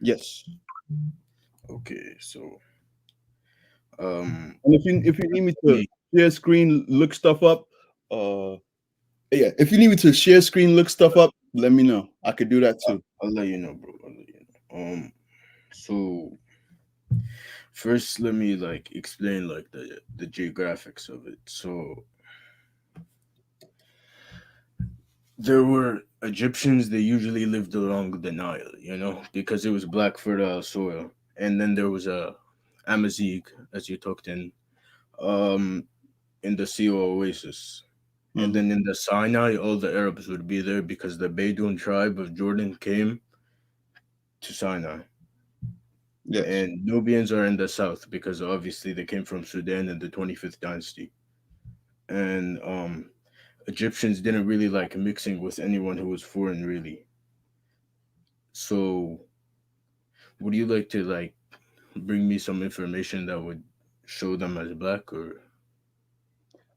Yes. Okay, so And if you need me to me, share screen, look stuff up, uh, yeah. If you need me to share screen, look stuff up, let me know. I could do that too. I'll let you know, bro. I'll let you know. So first, let me like explain like the geographics of it. So there were Egyptians. They usually lived along the Nile, because it was black fertile soil, and then there was a Amazigh, as you talked um, in the Sea Oasis. And Hmm. then in the Sinai, all the Arabs would be there because the Bedouin tribe of Jordan came to Sinai. Yes. And Nubians are in the south because obviously they came from Sudan in the 25th dynasty. And Egyptians didn't really like mixing with anyone who was foreign, really. So, would you like to like bring me some information that would show them as black or?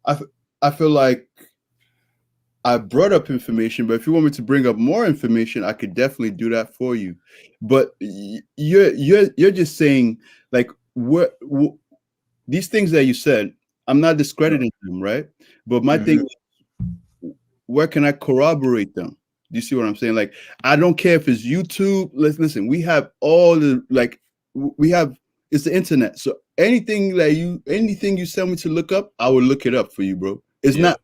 I, f- I feel like I brought up information, but if you want me to bring up more information, I could definitely do that for you. But you're just saying like these things that you said. I'm not Yeah. discrediting them, right? But my thing Hmm. is, where can I corroborate them? Do you see what I'm saying? Like, I don't care if it's YouTube. Let's listen. We have all the like, we have it's the internet. So anything you send me to look up, I will look it up for you, bro. It's Yeah. not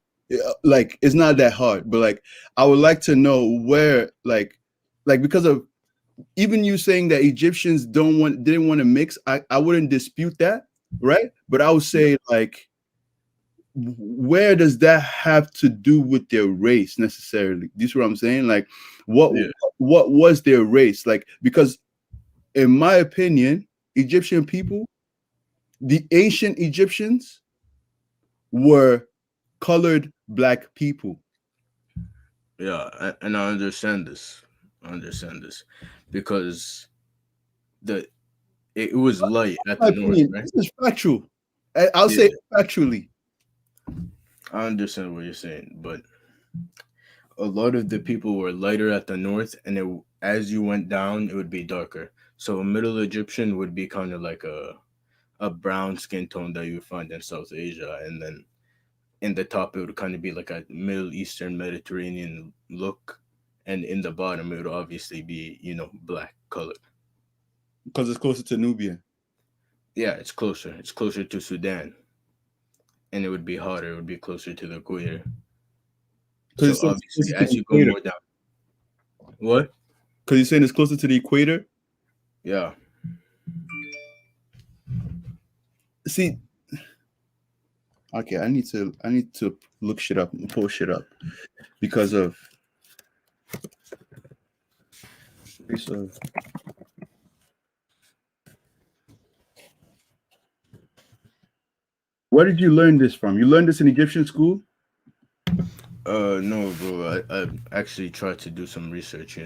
like it's not that hard, but like I would like to know where like because of even you saying that Egyptians didn't want to mix. I wouldn't dispute that, right? But I would Yeah. say like where does that have to do with their race necessarily? Do you see what I'm saying? Like, what Yeah. what was their race? Like, because in my opinion, Egyptian people, the ancient Egyptians were colored black people. Yeah. And I understand this. I understand this because the it was light at My the north, opinion, right? this is factual. I'll say Yeah. it factually. I understand what you're saying, but a lot of the people were lighter at the north, and as you went down, it would be darker. So a Middle Egyptian would be kind of like a brown skin tone that you would find in South Asia, and then in the top it would kind of be like a Middle Eastern Mediterranean look, and in the bottom it would obviously be black colored. Because it's closer to Nubia. Yeah, it's closer. It's closer to Sudan, and it would be hotter. It would be closer to the equator. So Because it's obviously, closer to as the you go equator. more down, what? Because you're saying it's closer to the equator. Yeah. See, okay, I need to look shit up and pull shit up because of so where did you learn this from? You learned this in Egyptian school? No, bro. I actually tried to do some research.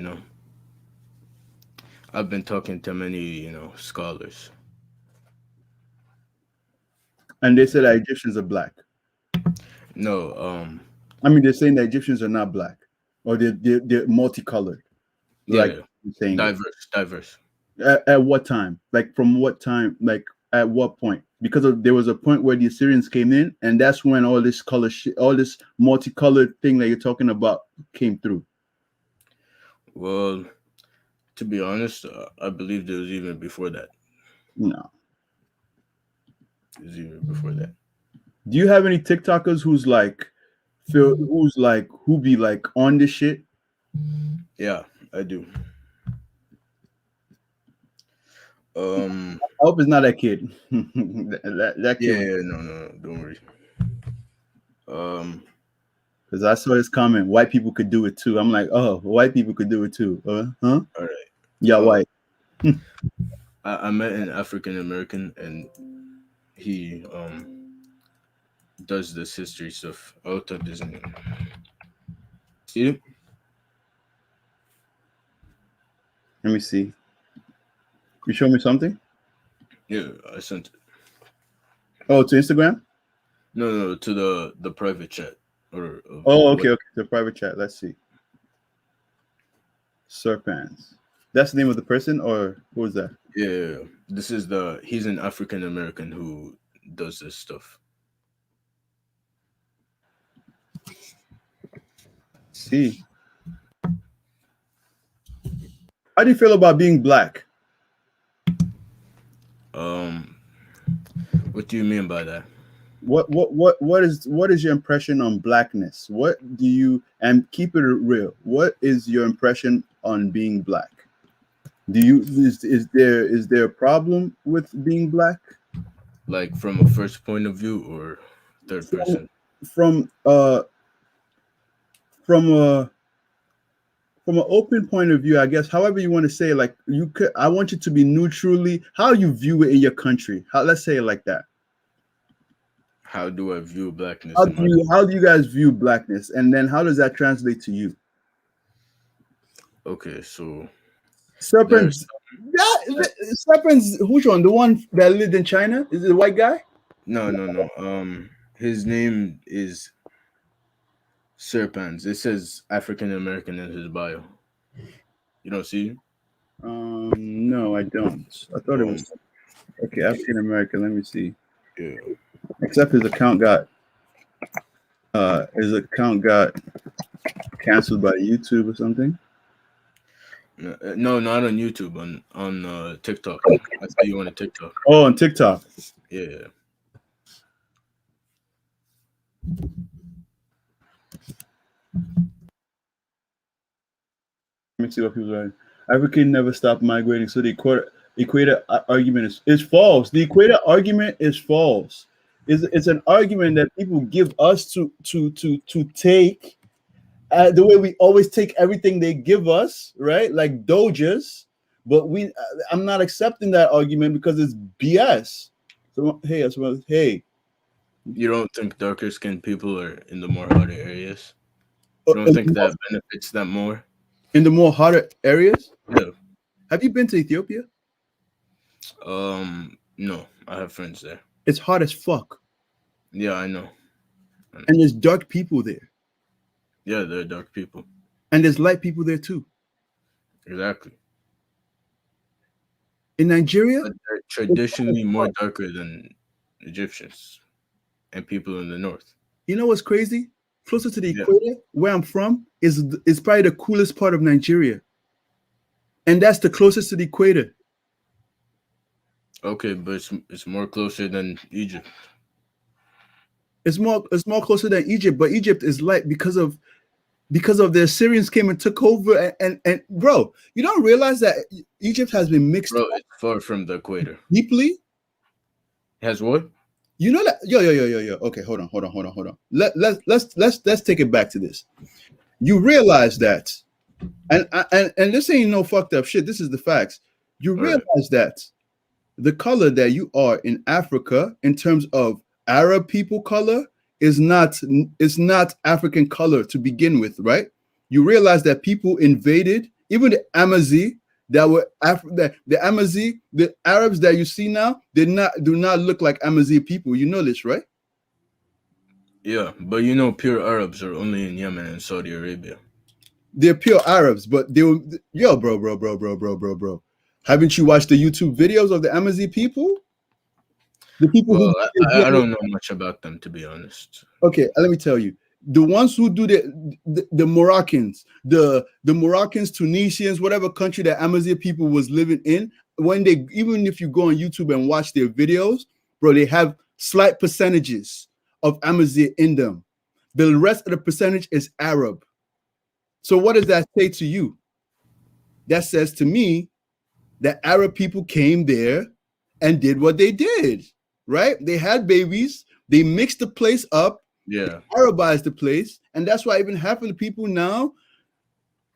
I've been talking to many, scholars. And they said that Egyptians are black. No, I mean, they're saying that Egyptians are not black, or they're multicolored, like yeah, you're saying it. diverse, diverse. At what time? Like from what time? Like at what point? Because there was a point where the Assyrians came in, and that's when all this color shit, all this multicolored thing that you're talking about came through. Well, to be honest, I believe it was even before that. No. It was even before that. Do you have any TikTokers who be like on this shit? Yeah, I do. Um, I hope it's not that kid. that yeah, kid, yeah, no, no, no, don't worry. Um, because I saw his comment. White people could do it too. I'm like, oh, white people could do it too. Huh? all right. Yeah, white. I met an African American, and he does this history stuff. I'll type this in. See it? Let me see. You show me something? Yeah, I sent it. Oh, to Instagram? No, no, to the private chat or Oh, what? okay, okay. The private chat. Let's see. Serpents. That's the name of the person, or who was that? Yeah, this is the he's an African American who does this stuff. See, how do you feel about being black? Um, what do you mean by that? What is your impression on blackness? What do you, and keep it real? What is your impression on being black? Do you is there a problem with being black? Like from a first point of view or third From person? from uh from a from an open point of view, I guess, however you want to say, like you could, I want you to be neutrally how you view it in your country. How, let's say it like that. How do I view blackness in my How do you guys view blackness, and then how does that translate to you? Okay, so there's Serpents, yeah, Serpents. Which one? The one that lived in China? Is it the white guy? no. His name is Serpans. It says African American in his bio. You don't see? No, I don't. I thought it Um, was okay. African American. Let me see. yeah. Except his account got canceled by YouTube or something. No, not on YouTube. On TikTok. I saw you on a TikTok. Oh, on TikTok. Yeah. Let me see what people are. African never stopped migrating, so the equator argument is false. The equator argument is false. It's an argument that people give us to take the way we always take everything they give us, right? Like Dojas. But I'm not accepting that argument because it's BS. So hey, You don't think darker skinned people are in the more harder areas? You don't think that benefits them more? in the more hotter areas. Yeah. Have you been to Ethiopia? No. I have friends there. It's hot as fuck, Yeah, I know. and there's dark people there, Yeah, they're dark people. and there's light people there too. Exactly. In Nigeria, But they're traditionally more darker than Egyptians and people in the north. you know what's crazy? Closer to the Yeah. equator, where I'm from, is probably the coolest part of Nigeria, and that's the closest to the equator. Okay, but it's more closer than Egypt. It's more closer than Egypt, but Egypt is light because of the Assyrians came and took over. And bro, you don't realize that Egypt has been mixed Bro, it's far from the equator. deeply. Has what? You know that yo. Okay, hold on. Let's take it back to this. You realize that, and this ain't no fucked up shit. This is the facts. You All right. realize that the color that you are in Africa, in terms of Arab people color, is not African color to begin with, right? You realize that people invaded even the Amazigh that were the Amazigh, the Arabs that you see now, do not look like Amazigh people. You know this, right? Yeah, but you know, pure Arabs are only in Yemen and Saudi Arabia. They're pure Arabs, but they were bro. Haven't you watched the YouTube videos of the Amazigh people? The people Well, who I don't know much about them, to be honest. okay, let me tell you. The ones who do the Moroccans, the Moroccans, Tunisians, whatever country that Amazigh people was living in, when they, even if you go on YouTube and watch their videos, bro, they have slight percentages of Amazigh in them. The rest of the percentage is Arab. So what does that say to you? That says to me that Arab people came there and did what they did, right? They had babies, they mixed the place up, Yeah. Arabized the place, and that's why even half of the people now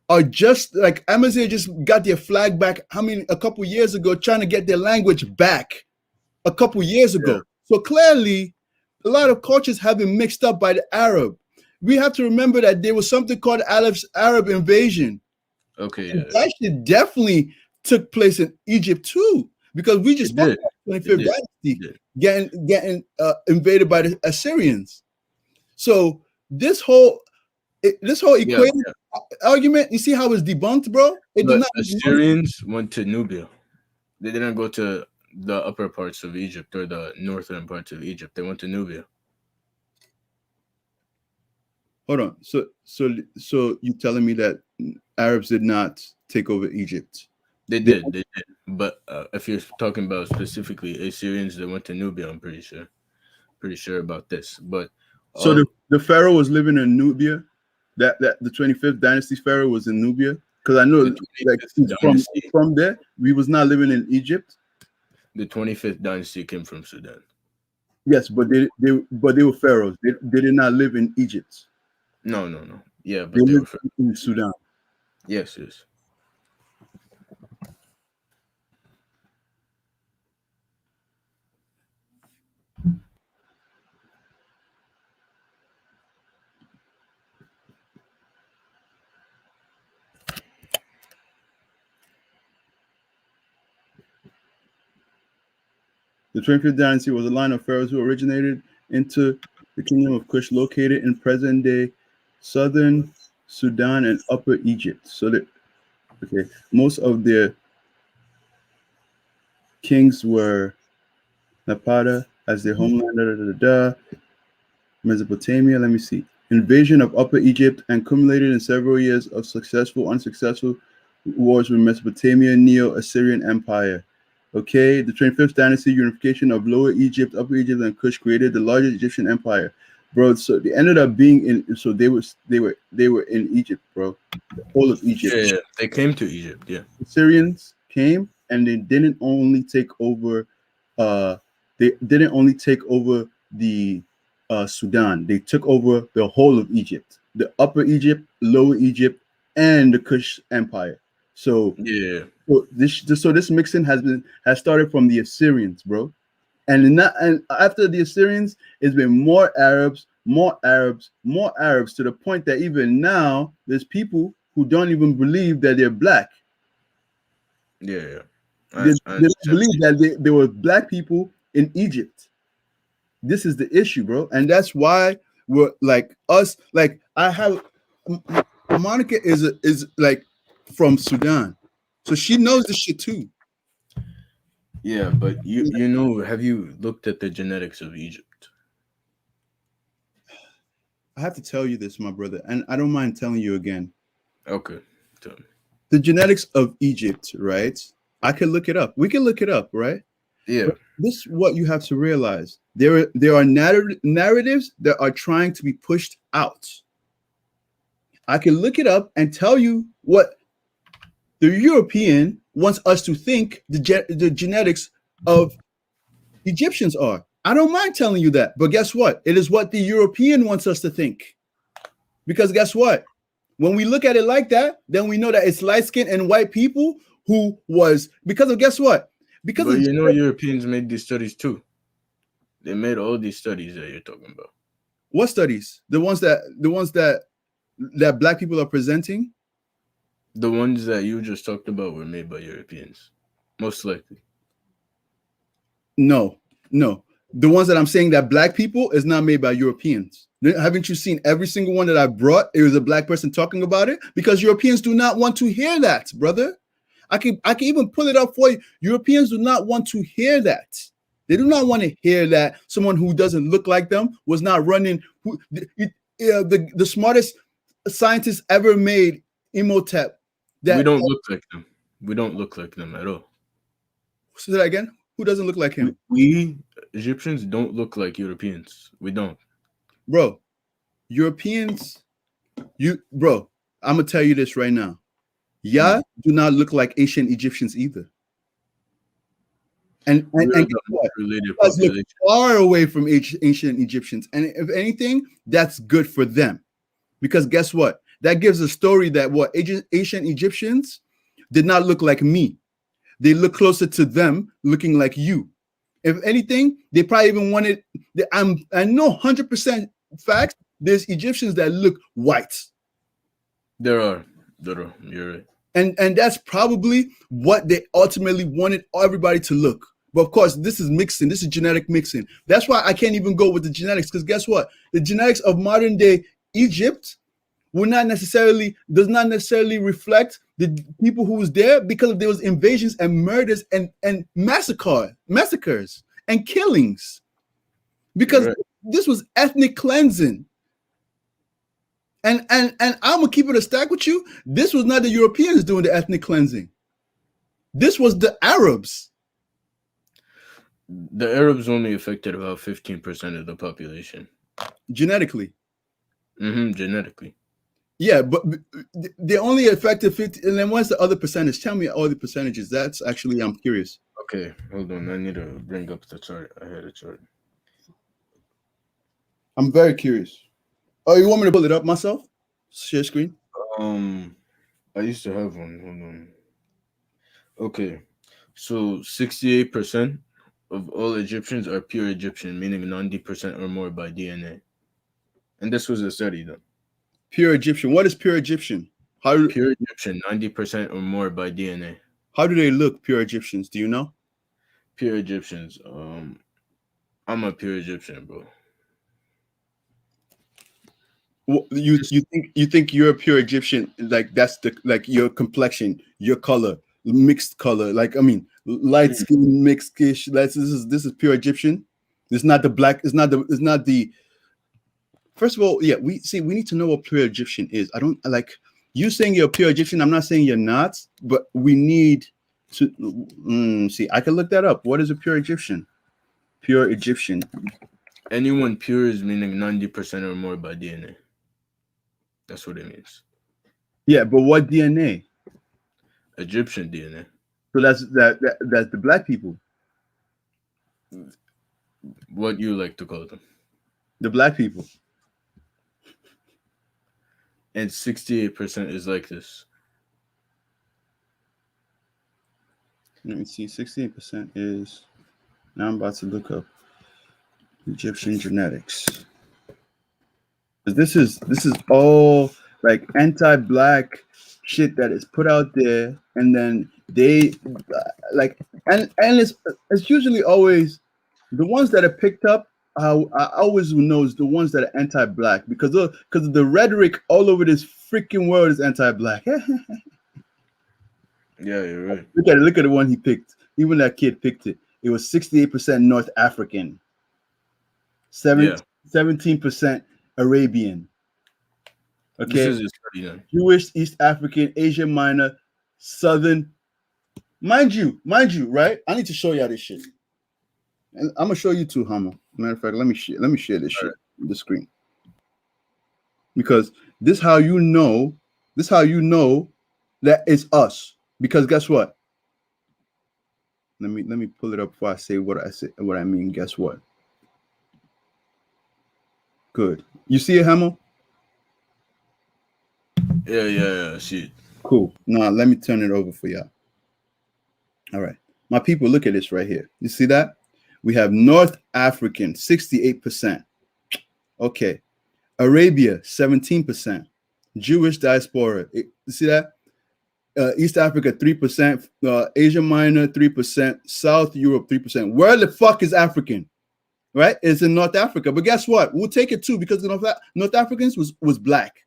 are just like Amazigh just got their flag back. I mean, a couple years ago, trying to get their language back. A couple years ago, Yeah. so clearly, a lot of cultures have been mixed up by the Arab. We have to remember that there was something called Arab invasion. Okay. And Yeah. that shit definitely took place in Egypt too, because we just It did. 25th It dynasty did. getting invaded by the Assyrians. So this whole This whole Yeah, equated argument, you see how it's debunked, bro? It does but not make sense. Assyrians went to Nubia. They didn't go to the upper parts of Egypt or the northern parts of Egypt. They went to Nubia. Hold on. So you telling me that Arabs did not take over Egypt? They did. But if you're talking about specifically Assyrians, they went to Nubia. I'm pretty sure about this. But So all the pharaoh was living in Nubia. That the 25th dynasty pharaoh was in Nubia, because I know the like 25th he's dynasty, from there. We was not living in Egypt. the 25th dynasty came from Sudan. Yes, but they were pharaohs. They did not live in Egypt. No. Yeah, They but they were lived from. in Sudan. Yes. The 25th dynasty was a line of pharaohs who originated into the kingdom of Kush, located in present-day southern Sudan and Upper Egypt. So that most of their kings were Napata as their homeland. Mesopotamia. Let me see. Invasion of Upper Egypt and culminated in several years of unsuccessful wars with Mesopotamia, Neo-Assyrian Empire. Okay, the 25th dynasty unification of Lower Egypt, Upper Egypt, and Kush created the largest Egyptian empire, bro. So they ended up being in. So they were in Egypt, bro. The whole of Egypt. Yeah, they came to Egypt. Yeah. Syrians came and they didn't only take over. They didn't only take over the Sudan. They took over the whole of Egypt, the Upper Egypt, Lower Egypt, and the Kush Empire. So Yeah. this mixing has started from the Assyrians, bro, and after the Assyrians, it's been more Arabs, to the point that even now there's people who don't even believe that they're black. Yeah. They I don't understand. believe that there were black people in Egypt. This is the issue, bro, and that's why we're like us. Like I have Monica is like from Sudan, so she knows this shit too. Yeah, but you know, have you looked at the genetics of Egypt? I have to tell you this, my brother, and I don't mind telling you again. Okay. Tell me. The genetics of Egypt, right? I can look it up. We can look it up, right? Yeah. But this is what you have to realize. There are narratives that are trying to be pushed out. I can look it up and tell you what the European wants us to think the genetics of Egyptians are. I don't mind telling you that, but guess what? It is what the European wants us to think. Because guess what? When we look at it like that, then we know that it's light skinned and white people who was because of guess what? Because But of you know, Europeans made these studies too. They made all these studies that you're talking about. what studies? The ones that black people are presenting? The ones that you just talked about were made by Europeans, most likely. No. The ones that I'm saying that black people is not made by Europeans. Haven't you seen every single one that I brought? It was a black person talking about it because Europeans do not want to hear that, brother. I can even pull it up for you. Europeans do not want to hear that. They do not want to hear that someone who doesn't look like them was not running. The smartest scientist ever made Imhotep. We don't look like them. We don't look like them at all. Say that again. Who doesn't look like him? We Egyptians don't look like Europeans. We don't. Bro, Europeans, bro, I'm gonna tell you this right now. Y'all do not look like ancient Egyptians either. And guess what? You guys look far away from ancient Egyptians. And if anything, that's good for them. Because guess what? That gives a story that what ancient Egyptians did not look like me. They look closer to them looking like you. If anything, they probably even wanted. I know 100% facts. There's Egyptians that look white. There are. You're right. And that's probably what they ultimately wanted everybody to look. But of course, this is mixing. This is genetic mixing. That's why I can't even go with the genetics because guess what? The genetics of modern day Egypt does not necessarily reflect the people who was there, because there was invasions and murders and massacres and killings, because Right. this was ethnic cleansing. And I'm gonna keep it a stack with you. This was not the Europeans doing the ethnic cleansing. This was the Arabs. The Arabs only affected about 15% of the population. Genetically. Genetically. Yeah, but they only affected 50. And then what's the other percentage? Tell me all the percentages. That's actually, I'm curious. Okay, hold on. I need to bring up the chart. I had a chart. I'm very curious. Oh, you want me to pull it up myself? Share screen? I used to have one. Hold on. Okay, so 68% of all Egyptians are pure Egyptian, meaning 90% or more by DNA. And this was a study done. Pure Egyptian. What is pure Egyptian? How Pure Egyptian, 90% or more by DNA. how do they look, pure Egyptians? Do you know? Pure Egyptians. I'm a pure Egyptian, bro. You think you're a pure Egyptian, like that's the like your complexion, your color, mixed color, like I mean light Mm. skin, mixed ish. This is pure Egyptian. It's not the black, it's not the first of all, yeah, we need to know what pure Egyptian is. I don't like you saying you're a pure Egyptian. I'm not saying you're not, but we need to see. I can look that up. What is a pure Egyptian? Pure Egyptian. Anyone pure is meaning 90% or more by DNA. That's what it means. Yeah, but what DNA? Egyptian DNA. So that's the black people. What you like to call them. The black people. And 68% is like this. Let me see. 68% is. Now I'm about to look up Egyptian genetics. This is all like anti-black shit that is put out there, and then they like and it's usually always the ones that are picked up. I always knows the ones that are anti-black because the rhetoric all over this freaking world is anti-black. Yeah, you're right. Look at the one he picked. Even that kid picked it. It was 68% North African, Yeah. 17% Arabian. Okay. This is a study then. Jewish, East African, Asia Minor, Southern. Mind you, right? I need to show y'all this shit. And I'm gonna show you too, Hama. Matter of fact, let me share this shit on the screen. Because this how you know that it's us. Because guess what? Let me pull it up before I say what I mean. Guess what? Good. You see it, Hama? Yeah. See it. Cool. Now let me turn it over for y'all. All right. My people, look at this right here. You see that? We have North African, 68%. Okay. Arabia, 17%. Jewish diaspora. You see that? East Africa, 3%. Asia Minor, 3%. South Europe, 3%. Where the fuck is African? Right? It's in North Africa. But guess what? We'll take it too because the North Africans was black.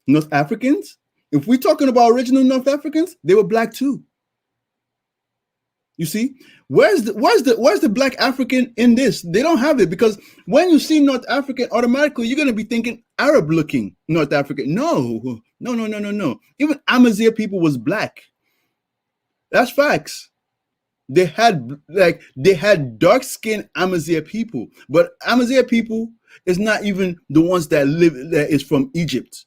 North Africans? If we're talking about original North Africans, they were black too. You see, where's the black African in this? They don't have it because when you see North African, automatically you're gonna be thinking Arab looking North African. No. Even Amazigh people was black. That's facts. They had dark skinned Amazigh people, but Amazigh people is not even the ones that is from Egypt.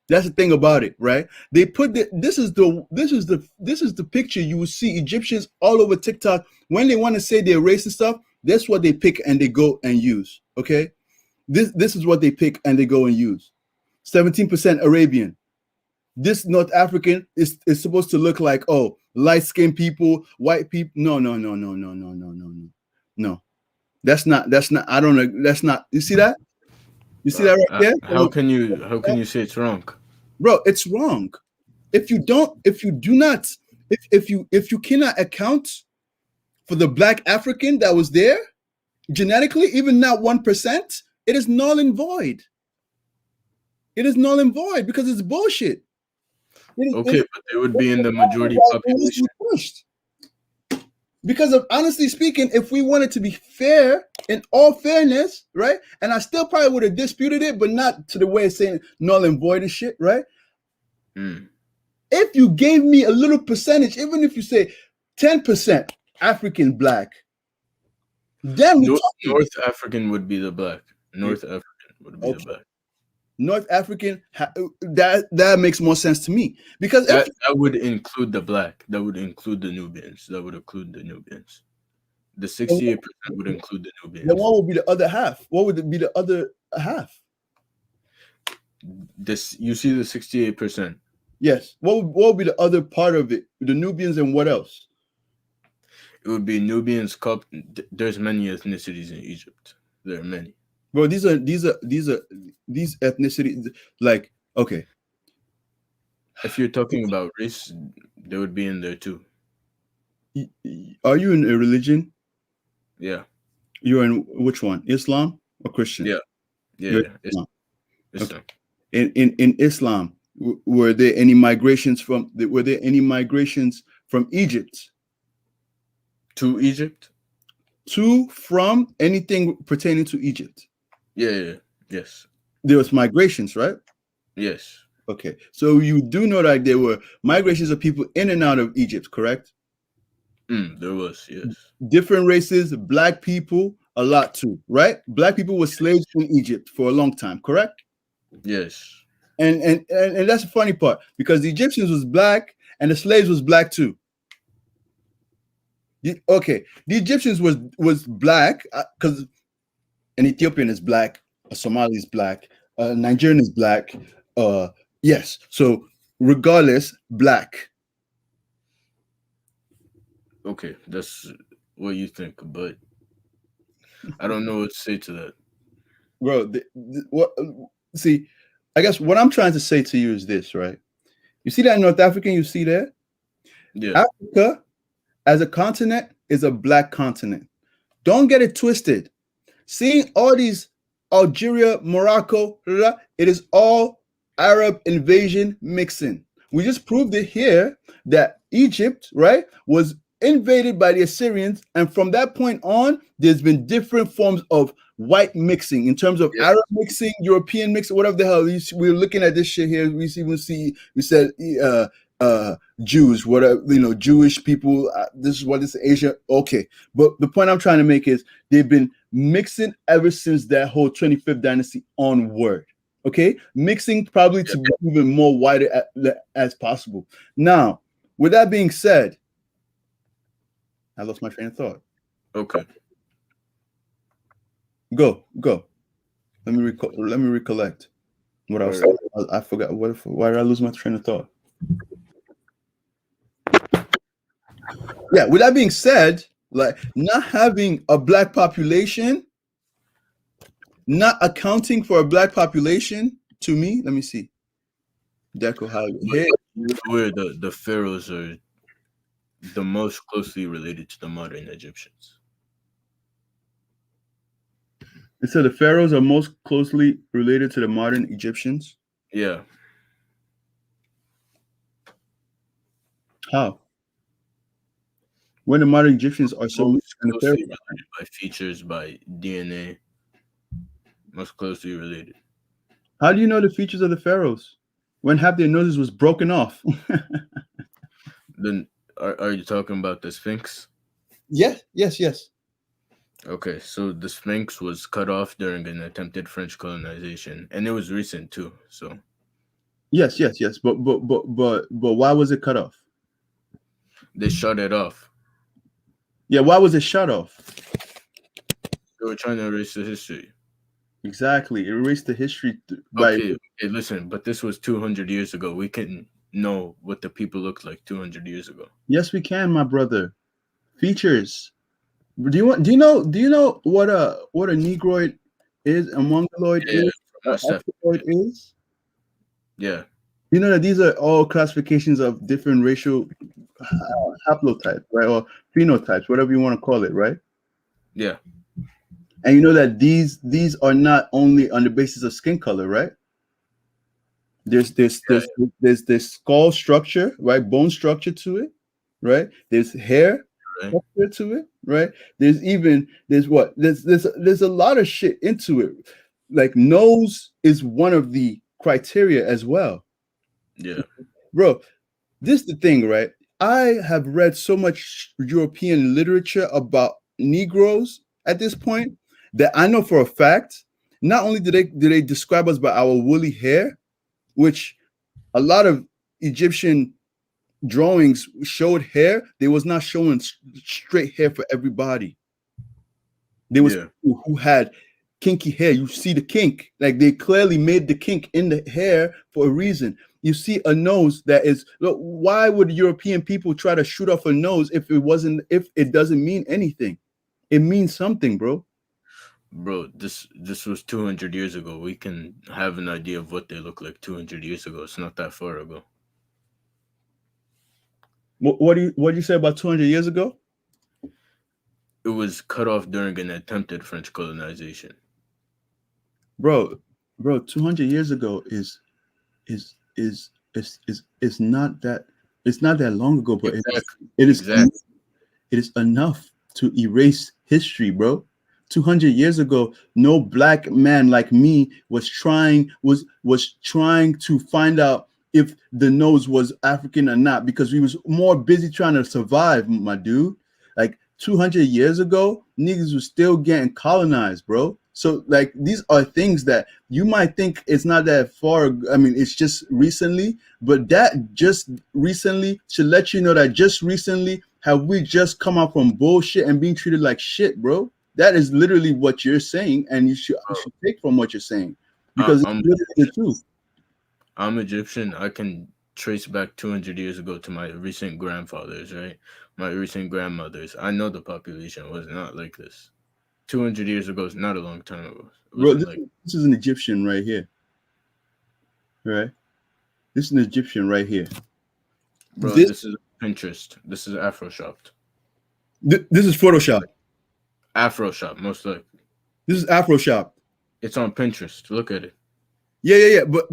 That's the thing about it, right? They put this is the picture you will see Egyptians all over TikTok when they want to say they're racist stuff. That's what they pick and they go and use. Okay, this is what they pick and they go and use. 17% Arabian. This North African is supposed to look like light-skinned people, white people. No. That's not. I don't know. That's not. You see that? You see that right there? How can you say it's wrong? Bro, it's wrong. If you cannot account for the black African that was there genetically, even not 1%, it is null and void. It is null and void because it's bullshit. Okay, but they would be in the majority It needs to population. be pushed. Because of honestly speaking, if we wanted to be fair in all fairness, right? And I still probably would have disputed it, but not to the way of saying null and void and shit, right? Mm. If you gave me a little percentage, even if you say 10% African black, then we talking. North African would be the black. North African would be the Okay. black. North African, that makes more sense to me because if That would include the black. That would include the Nubians. That would include the Nubians. The 68% would include the then Nubians. what would be the other half? What would be the other half? This you see the 68%. Yes. What would be the other part of it? The Nubians and what else? It would be Nubians. There's many ethnicities in Egypt. There are many. Bro, these ethnicities. Like, okay, If you're talking about race, they would be in there too. are you in a religion? Yeah. You're in which one? Islam or Christian? Yeah. You're Yeah. Islam. Islam. Okay. In Islam, were there any migrations from Egypt To Egypt? from anything pertaining to Egypt? Yeah. Yes. There was migrations, right? Yes. Okay. So you do know that there were migrations of people in and out of Egypt, correct? There was, yes. Different races, black people, a lot too, right? Black people were slaves in Egypt for a long time, correct? Yes. And that's the funny part because the Egyptians was black and the slaves was black too. Okay, the Egyptians was black because an Ethiopian is black, a Somali is black, a Nigerian is black. Yes, so regardless, black. Okay, that's what you think, but I don't know what to say to that. Bro, what? See, I guess what I'm trying to say to you is this, right? You see that North African, you see there? Yeah. Africa as a continent is a black continent. Don't get it twisted. Seeing all these Algeria, Morocco, it is all Arab invasion mixing. We just proved it here that Egypt, right, was invaded by the Assyrians, and from that point on, there's been different forms of white mixing in terms of Arab mixing, European mixing, whatever the hell. We're looking at this shit here. We said Jews, whatever, Jewish people. This is what is Asia. Okay, but the point I'm trying to make is they've been mixing ever since that whole 25th dynasty onward. Okay, mixing probably to be even more wider as possible. Now, with that being said, I lost my train of thought. Okay. Go. Let me recollect what I was saying. I forgot. Why did I lose my train of thought? Yeah, with that being said, like not having a black population, not accounting for a black population, to me, let me see. Deco highway. Where the pharaohs are the most closely related to the modern Egyptians. It said the pharaohs are most closely related to the modern Egyptians. Yeah. How? When the modern Egyptians are so closely related by features, by DNA, most closely related. How do you know the features of the pharaohs when half their noses was broken off? Then are you talking about the Sphinx? Yes. Okay, so the Sphinx was cut off during an attempted French colonization, and it was recent too. So yes. But why was it cut off? They shut it off. Yeah, why was it shut off? They were trying to erase the history. Exactly, erase the history. Okay, listen, but this was 200 years ago. We can know what the people looked like 200 years ago. Yes, we can, my brother. Features. Do you know what a Negroid is, a Mongoloid is, Africoid is? Yeah. You know that these are all classifications of different racial haplotypes, right, or phenotypes, whatever you want to call it, right? Yeah. And you know that these are not only on the basis of skin color, right? There's this skull structure, right? Bone structure to it, right? There's hair right? structure to it, right? There's a lot of shit into it. Like nose is one of the criteria as well, Yeah, bro. This is the thing, right? I have read so much European literature about Negroes at this point that I know for a fact. Not only do they describe us by our woolly hair, which a lot of Egyptian drawings showed hair, they was not showing straight hair for everybody. There was yeah, people who had kinky hair. You see the kink, like they clearly made the kink in the hair for a reason. You see a nose that is. Look, why would European people try to shoot off a nose if it doesn't mean anything? It means something, bro. bro. This was 200 years ago. We can have an idea of what they look like 200 years ago. It's not that far ago. What do you say about 200 years ago, It was cut off during an attempted French colonization. bro? Bro, 200 years ago is not that long ago, but Exactly. it is Exactly. it is enough to erase history, bro. 200 years ago, no black man like me was trying to find out if the nose was African or not because we was more busy trying to survive, my dude. Like 200 years ago, niggas was still getting colonized, bro. So like these are things that you might think it's not that far. I mean, it's just recently, but that just recently should let you know that just recently have we just come out from bullshit and being treated like shit, bro. That is literally what you're saying, and you should take from what you're saying I, because it's I'm literally the truth. I'm Egyptian. I can trace back 200 years ago to my recent grandfathers, right? My recent grandmothers. I know the population was not like this. 200 years ago is not a long time ago. It Bro, wasn't this, like, this is an Egyptian right here, right? This is an Egyptian right here. bro, This this is Pinterest. This is Afro shopped. this is Photoshop. Afro shop, most likely. This is Afro Shop. It's on Pinterest. Look at it. Yeah. But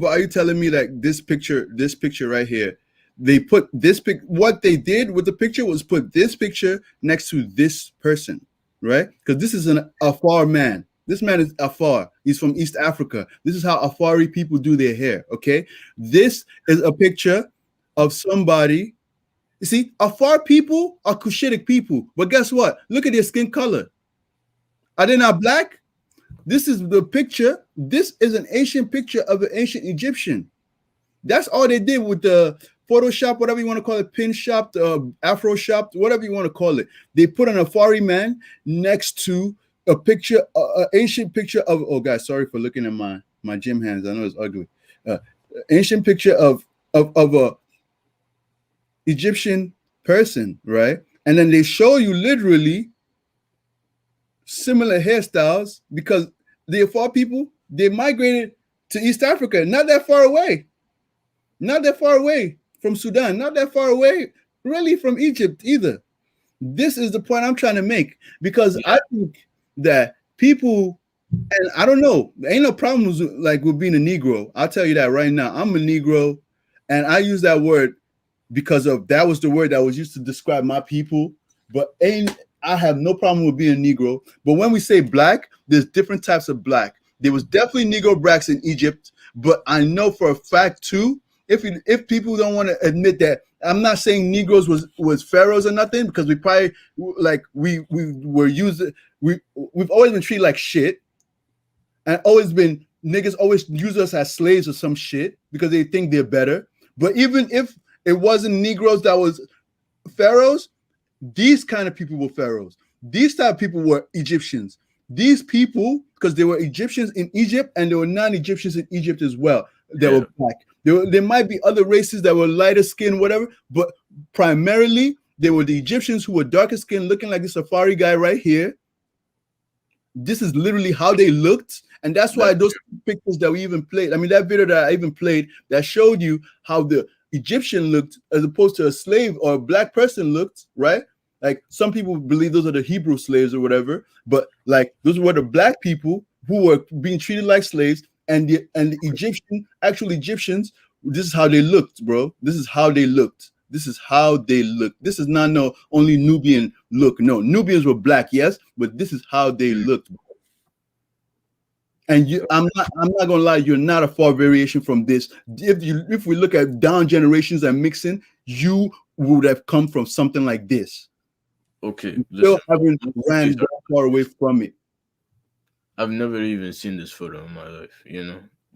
are you telling me like this picture right here, they put this pic? What they did with the picture was put this picture next to this person, right? Because this is an Afar man. This man is Afar. He's from East Africa. This is how Afari people do their hair. Okay, this is a picture of somebody. You see, Afar people are Cushitic people, but guess what? Look at their skin color. Are they not black? This is the picture. This is an ancient picture of an ancient Egyptian. That's all they did with the Photoshop, whatever you want to call it, pin shop, Afro shop, whatever you want to call it. They put an Afari man next to a picture, an ancient picture of. Oh, guys, sorry for looking at my gym hands. I know it's ugly. Uh, Ancient picture of a Egyptian person, right? And then they show you literally similar hairstyles because the Afar people they migrated to East Africa, not that far away, not that far away from Sudan, not that far away really from Egypt either. This is the point I'm trying to make because Yeah. I think that people, and I don't know, ain't no problems like with being a Negro. I'll tell you that right now. I'm a Negro, and I use that word because of that was the word that was used to describe my people. But ain't I have no problem with being a Negro. But when we say black, there's different types of black. There was definitely Negro blacks in Egypt, but I know for a fact too. If people don't want to admit that, I'm not saying Negroes was pharaohs or nothing because we probably like we were used we've always been treated like shit and always been niggas always use us as slaves or some shit because they think they're better. But even if it wasn't Negroes that was pharaohs, these kind of people were pharaohs. These type of people were Egyptians. These people, because they were Egyptians in Egypt and there were non-Egyptians in Egypt as well that Yeah. were black. There might be other races that were lighter skin, whatever, but primarily they were the Egyptians who were darker skin, looking like the safari guy right here. This is literally how they looked. And that's why That's those pictures that we even played, I mean, that video that I even played that showed you how the Egyptian looked as opposed to a slave or a black person looked, right? Like some people believe those are the Hebrew slaves or whatever, but like those were the black people who were being treated like slaves. and the Egyptians, this is how they looked, bro. This is how they looked. This is how they looked. This is not no only Nubian look. No, Nubians were black, yes, but this is how they looked. And I'm not gonna lie, you're not a far variation from this. If we look at down generations and mixing, you would have come from something like this. Okay, Still listen. haven't Most of ran these that far away from it. I've never even seen this photo in my life.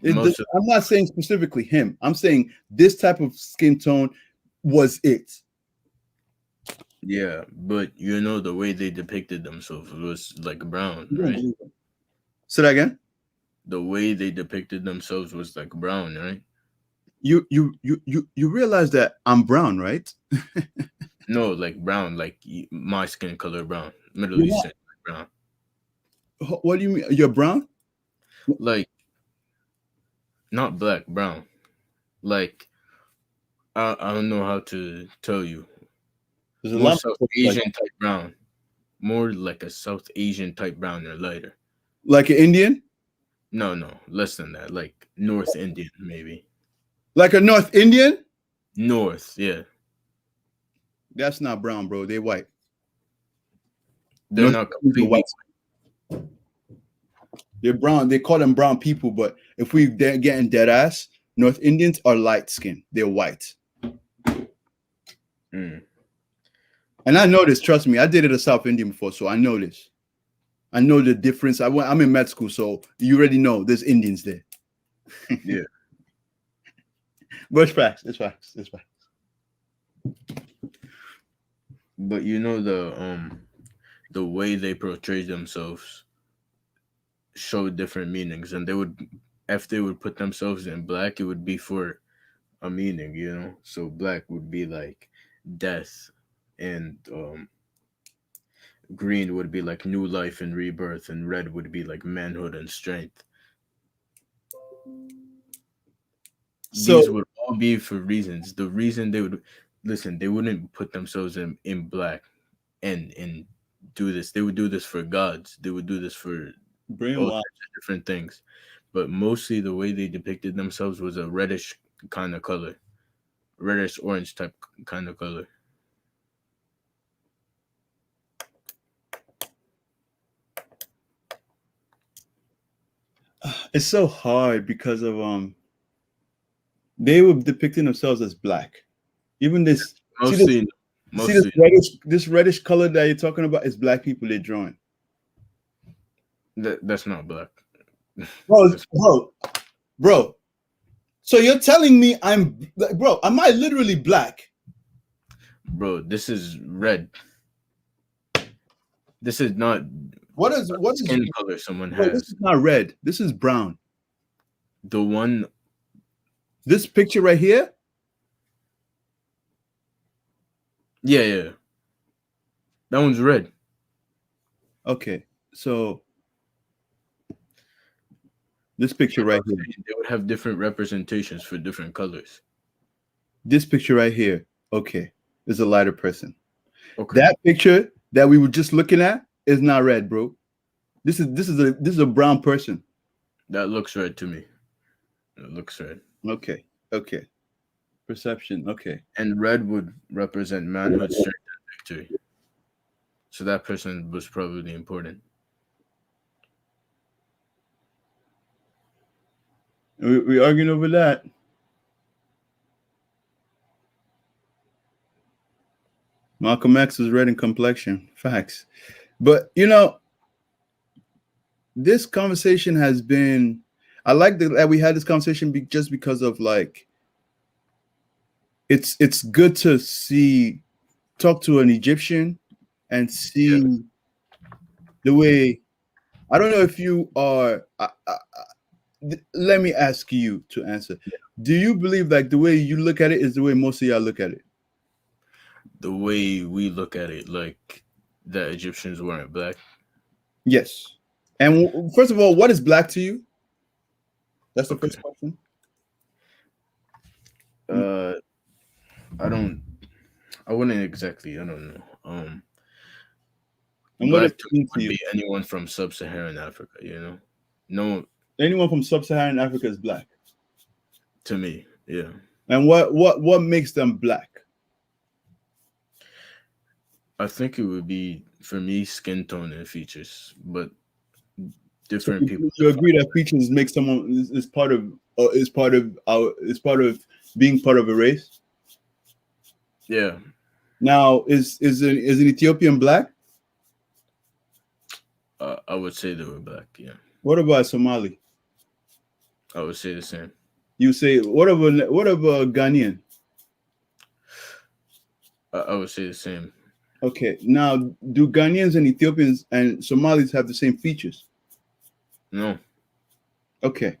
Most of I'm not saying specifically him. I'm saying this type of skin tone was it. yeah, but the way they depicted themselves was like brown, You don't right? believe it. Say that again. The way they depicted themselves was like brown, right? You realize that I'm brown, right? No, like brown, like my skin color brown, Middle You're not. Eastern brown, What do you mean? You're brown? like not black, brown. Like I don't know how to tell you. There's a More lot South of like Asian type brown, more like a South Asian type brown or lighter. an Indian, No, no, less than that, like North Indian maybe. like a North Indian. North, yeah. That's not brown, bro. They white. They're North not Indians are completely. white. They're brown. They call them brown people, but if we getting dead ass, North Indians are light skinned. They're white. Mm, And I know this. Trust me. I did it a South Indian before, so I know this. I know the difference. I'm in med school, so you already know there's Indians there. yeah, But it's facts. It's facts. It's facts. but the way they portray themselves show different meanings, and if they would put themselves in black, it would be for a meaning. So black would be like death, and green would be like new life and rebirth, and red would be like manhood and strength. So These would all be for reasons. The reason they would listen, they wouldn't put themselves in black and do this. They would do this for gods. They would do this for all brainwash. types of different things. But mostly the way they depicted themselves was a reddish kind of color, reddish orange type kind of color. It's so hard because of they were depicting themselves as black. Even this see this Mostly, see this mostly reddish color that you're talking about is black people they're drawing. that's not black. Bro, That's, bro. So you're telling me I'm like, bro, am I literally black? bro, this is red. This is not What is skin color someone bro, this has. is not red. This is brown. The one, This picture right here, yeah, yeah, that one's red. okay. So this picture That's right what I'm here. saying. They would have different representations for different colors. This picture right here, okay, is a lighter person. Okay, That picture that we were just looking at is not red, bro. This is a brown person. that looks red to me. It looks red. Okay, okay. Perception. Okay. And red would represent manhood, strength, and victory. So that person was probably important. We arguing over that. Malcolm X is red in complexion. Facts. But this conversation has been. I like that we had this conversation just because of like it's good to talk to an Egyptian and Yeah. see the way. I don't know if you are. Let me ask you to answer. Do you believe like the way you look at it is the way most of y'all look at it? The way we look at it, like the Egyptians weren't black. Yes. And first of all, what is black to you? That's the Okay. first question. Uh, I don't. I wouldn't exactly. I don't know. And what does Black it to me mean to would you? be anyone from sub-Saharan Africa. No, Anyone from sub-Saharan Africa is black. To me, yeah. And what makes them black? I think it would be for me skin tone and features, but So different people you define. agree that features make someone is part of is part of being part of a race. Yeah, Now, is an Ethiopian black? I would say they were black. Yeah, What about Somali? I would say the same. You say what of a Ghanaian? I would say the same. Okay, now do Ghanaians and Ethiopians and Somalis have the same features? No, Okay,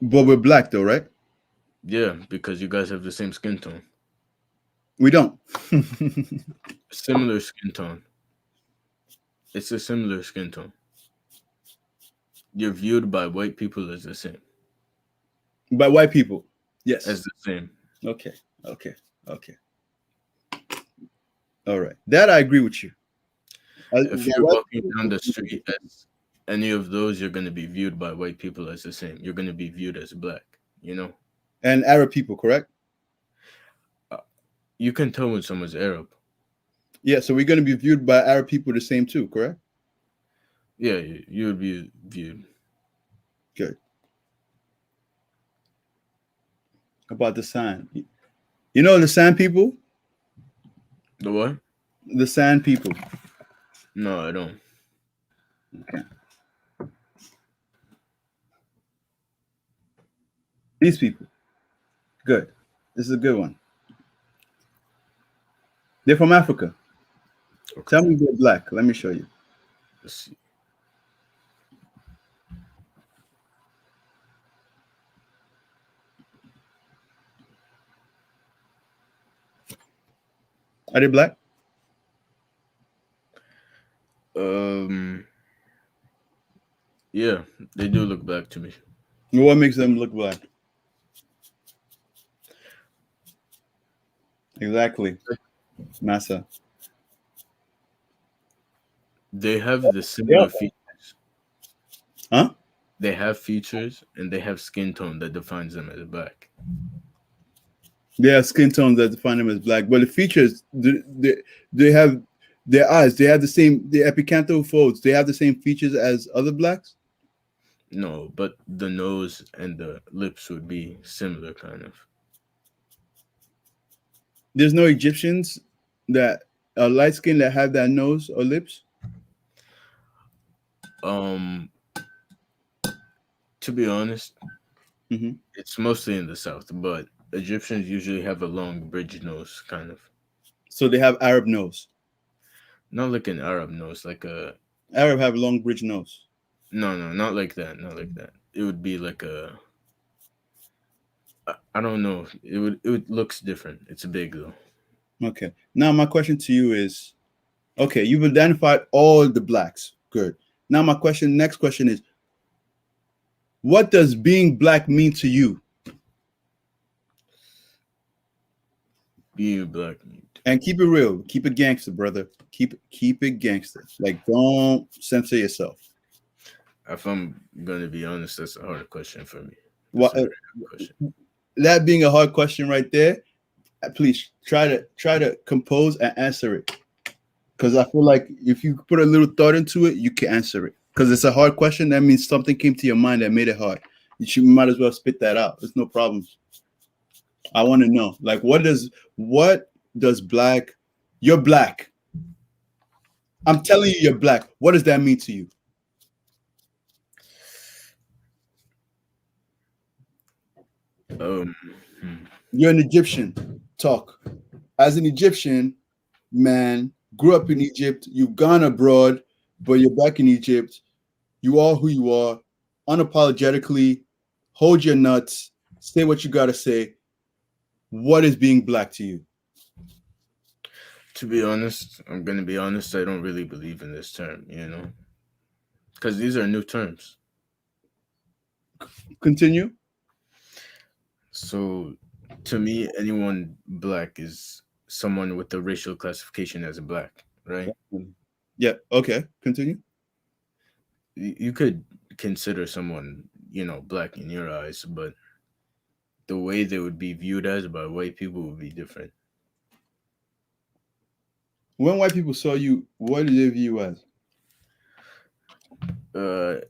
but we're black though, right? yeah, because you guys have the same skin tone, We don't. similar skin tone. It's a similar skin tone. You're viewed by white people as the same, By white people. as Yes. the same. Okay. Okay. Okay. All right. That I agree with you. If By you're white walking down the people, street as any of those, you're going to be viewed by white people as the same. You're going to be viewed as black. You know, and Arab people, correct? Uh, you can tell when someone's Arab. Yeah. So we're going to be viewed by Arab people the same too, correct? Yeah, you would be viewed. Good. About the sign. You know the sand people? The what? The sand people. No, I don't. Okay. These people. Good. This is a good one. They're from Africa. Tell Okay, me they're black. Let me show you. let's see. Are they black? Um, yeah, they do look black to me. What makes them look black? Exactly. Massa. They have the Yeah. similar features. Huh? They have features and they have skin tone that defines them as black. They have skin tones that define them as black, but the features they have their eyes. They have the same the epicanthal folds. They have the same features as other blacks. No, but the nose and the lips would be similar, kind of. There's no Egyptians that are light skin that have that nose or lips. Um, to be honest, Hmm. it's mostly in the south, but Egyptians usually have a long bridge nose, kind of. So they have Arab nose. Not like an Arab nose, like a Arab have long bridge nose. no, no, not like that, not like that. It would be like a I don't know. It looks different. It's big though. Okay. Now my question to you is, okay, you've identified all the blacks. Good. Now my question, next question is, what does being black mean to you? Being black meat. And keep it real, keep it gangster, brother. Keep it gangster. Like don't censor yourself. If I'm gonna be honest, that's a hard question for me. That's What a very hard question. that being a hard question right there, please try to compose and answer it. Because I feel like if you put a little thought into it, you can answer it. Because it's a hard question, that means something came to your mind that made it hard. You might as well spit that out. There's no problem. I want to know, like, what does black? You're black. I'm telling you, you're black. What does that mean to you? Um, hmm. You're an Egyptian. Talk. As an Egyptian man, grew up in Egypt. You've gone abroad, but you're back in Egypt. You are who you are. Unapologetically, hold your nuts. Say what you gotta say. What is being black to you? To be honest, I'm gonna be honest. I don't really believe in this term. Because these are new terms. Continue. So, to me, anyone black is someone with the racial classification as a black, right? Yeah. Okay. Continue. You could consider someone, black in your eyes, but the way they would be viewed as by white people would be different. When white people saw you, what did they view you as? Uh,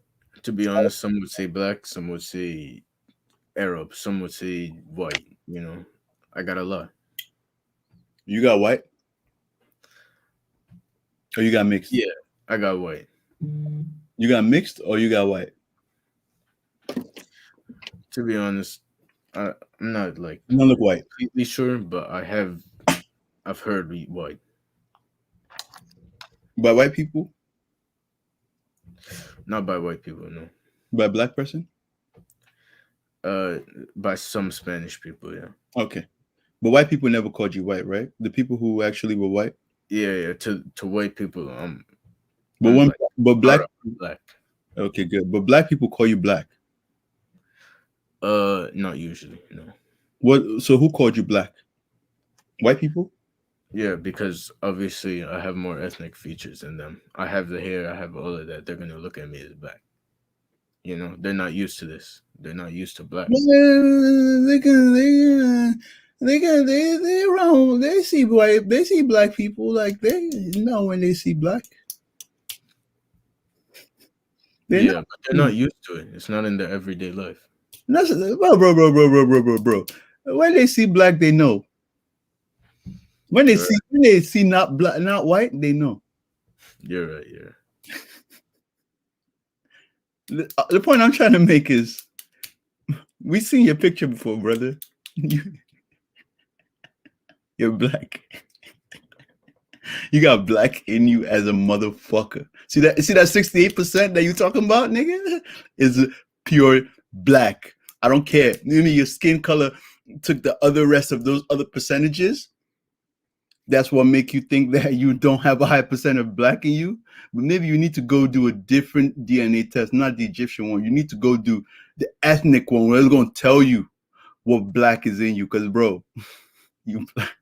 to be honest, some would say black, some would say Arab, some would say white. I got a lot. You got white or you got mixed? Yeah, I got white. You got mixed or you got white? To be honest, I'm not like You don't look white. completely sure, but I've heard white. By white people? Not by white people, no. By black person? Uh, by some Spanish people, yeah. Okay. But white people never called you white, right? The people who actually were white. Yeah, yeah. To white people, But I'm when like but proud black of black. okay, good. But black people call you black. Not usually, no. What so who called you black? White people? Yeah, because obviously I have more ethnic features than them. I have the hair, I have all of that. They're gonna look at me as black. They're not used to this. They're not used to black. They wrong. They see white. They see black people like they know when they see black. They're Yeah, not. but they're not used to it. It's not in their everyday life. That's, bro. When they see black, they know. You're right. When they see not black, not white, they know. You're right. Yeah. The point I'm trying to make is, we seen your picture before, brother. You're black. You got black in you as a motherfucker. See that 68% that you talking about, nigga, is pure black. I don't care. Your skin color took the other rest of those other percentages. That's what make you think that you don't have a high percent of black in you. But maybe you need to go do a different DNA test, not the Egyptian one. You need to go do the ethnic one where it's gonna tell you what black is in you. Cause bro, you black.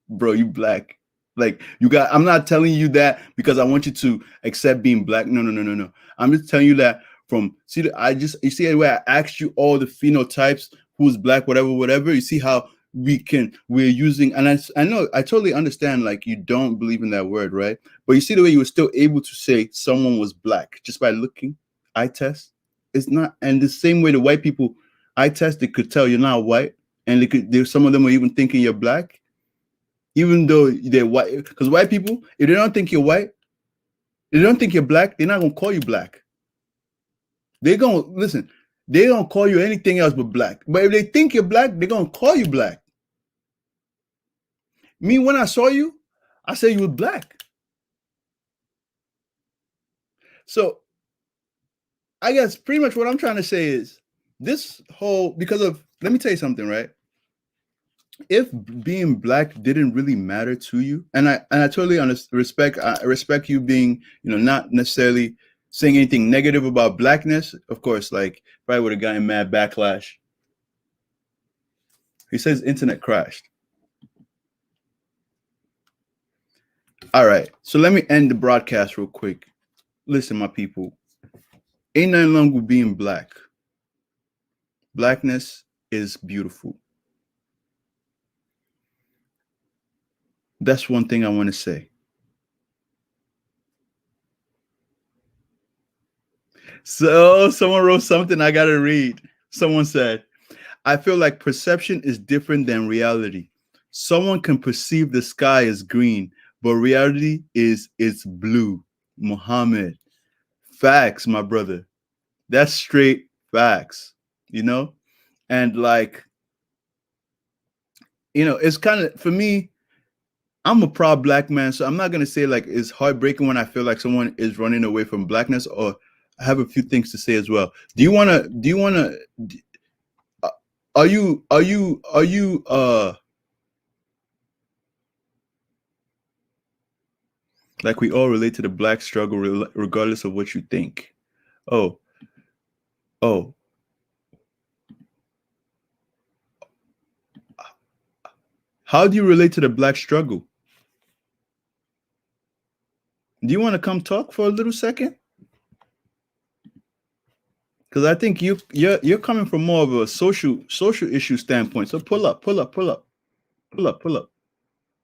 Bro, you black. Like I'm not telling you that because I want you to accept being black. No. I'm just telling you that you see the way I asked you all the phenotypes, who's black, whatever. You see how we're using, and I know I totally understand, like you don't believe in that word, right? But you see the way you were still able to say someone was black just by looking, eye test. It's not, and the same way the white people eye test, they could tell you're not white, and there's some of them are even thinking you're black even though they're white. Because white people, if they don't think you're white, if they don't think you're black, they're not gonna call you black. They're gonna listen. They don't call you anything else but black. But if they think you're black, they're gonna call you black. Me, when I saw you, I said you were black. So I guess pretty much what I'm trying to say is this whole let me tell you something, right? If being black didn't really matter to you, and I totally respect you being, not necessarily saying anything negative about blackness. Of course, like probably would have gotten mad backlash. He says internet crashed. All right, so let me end the broadcast real quick. Listen, my people, ain't nothing wrong with being black. Blackness is beautiful. That's one thing I want to say. So someone wrote something I gotta read. Someone said, I feel like perception is different than reality. Someone can perceive the sky as green, but reality is it's blue. Muhammad. Facts, my brother. That's straight facts, And like, it's kind of, for me, I'm a proud black man, so I'm not gonna say like it's heartbreaking when I feel like someone is running away from blackness. Or I have a few things to say as well. Are you like we all relate to the black struggle regardless of what you think? Oh, oh, how do you relate to the black struggle? Do you want to come talk for a little second? Because I think you're coming from more of a social issue standpoint. So pull up, pull up, pull up, pull up, pull up.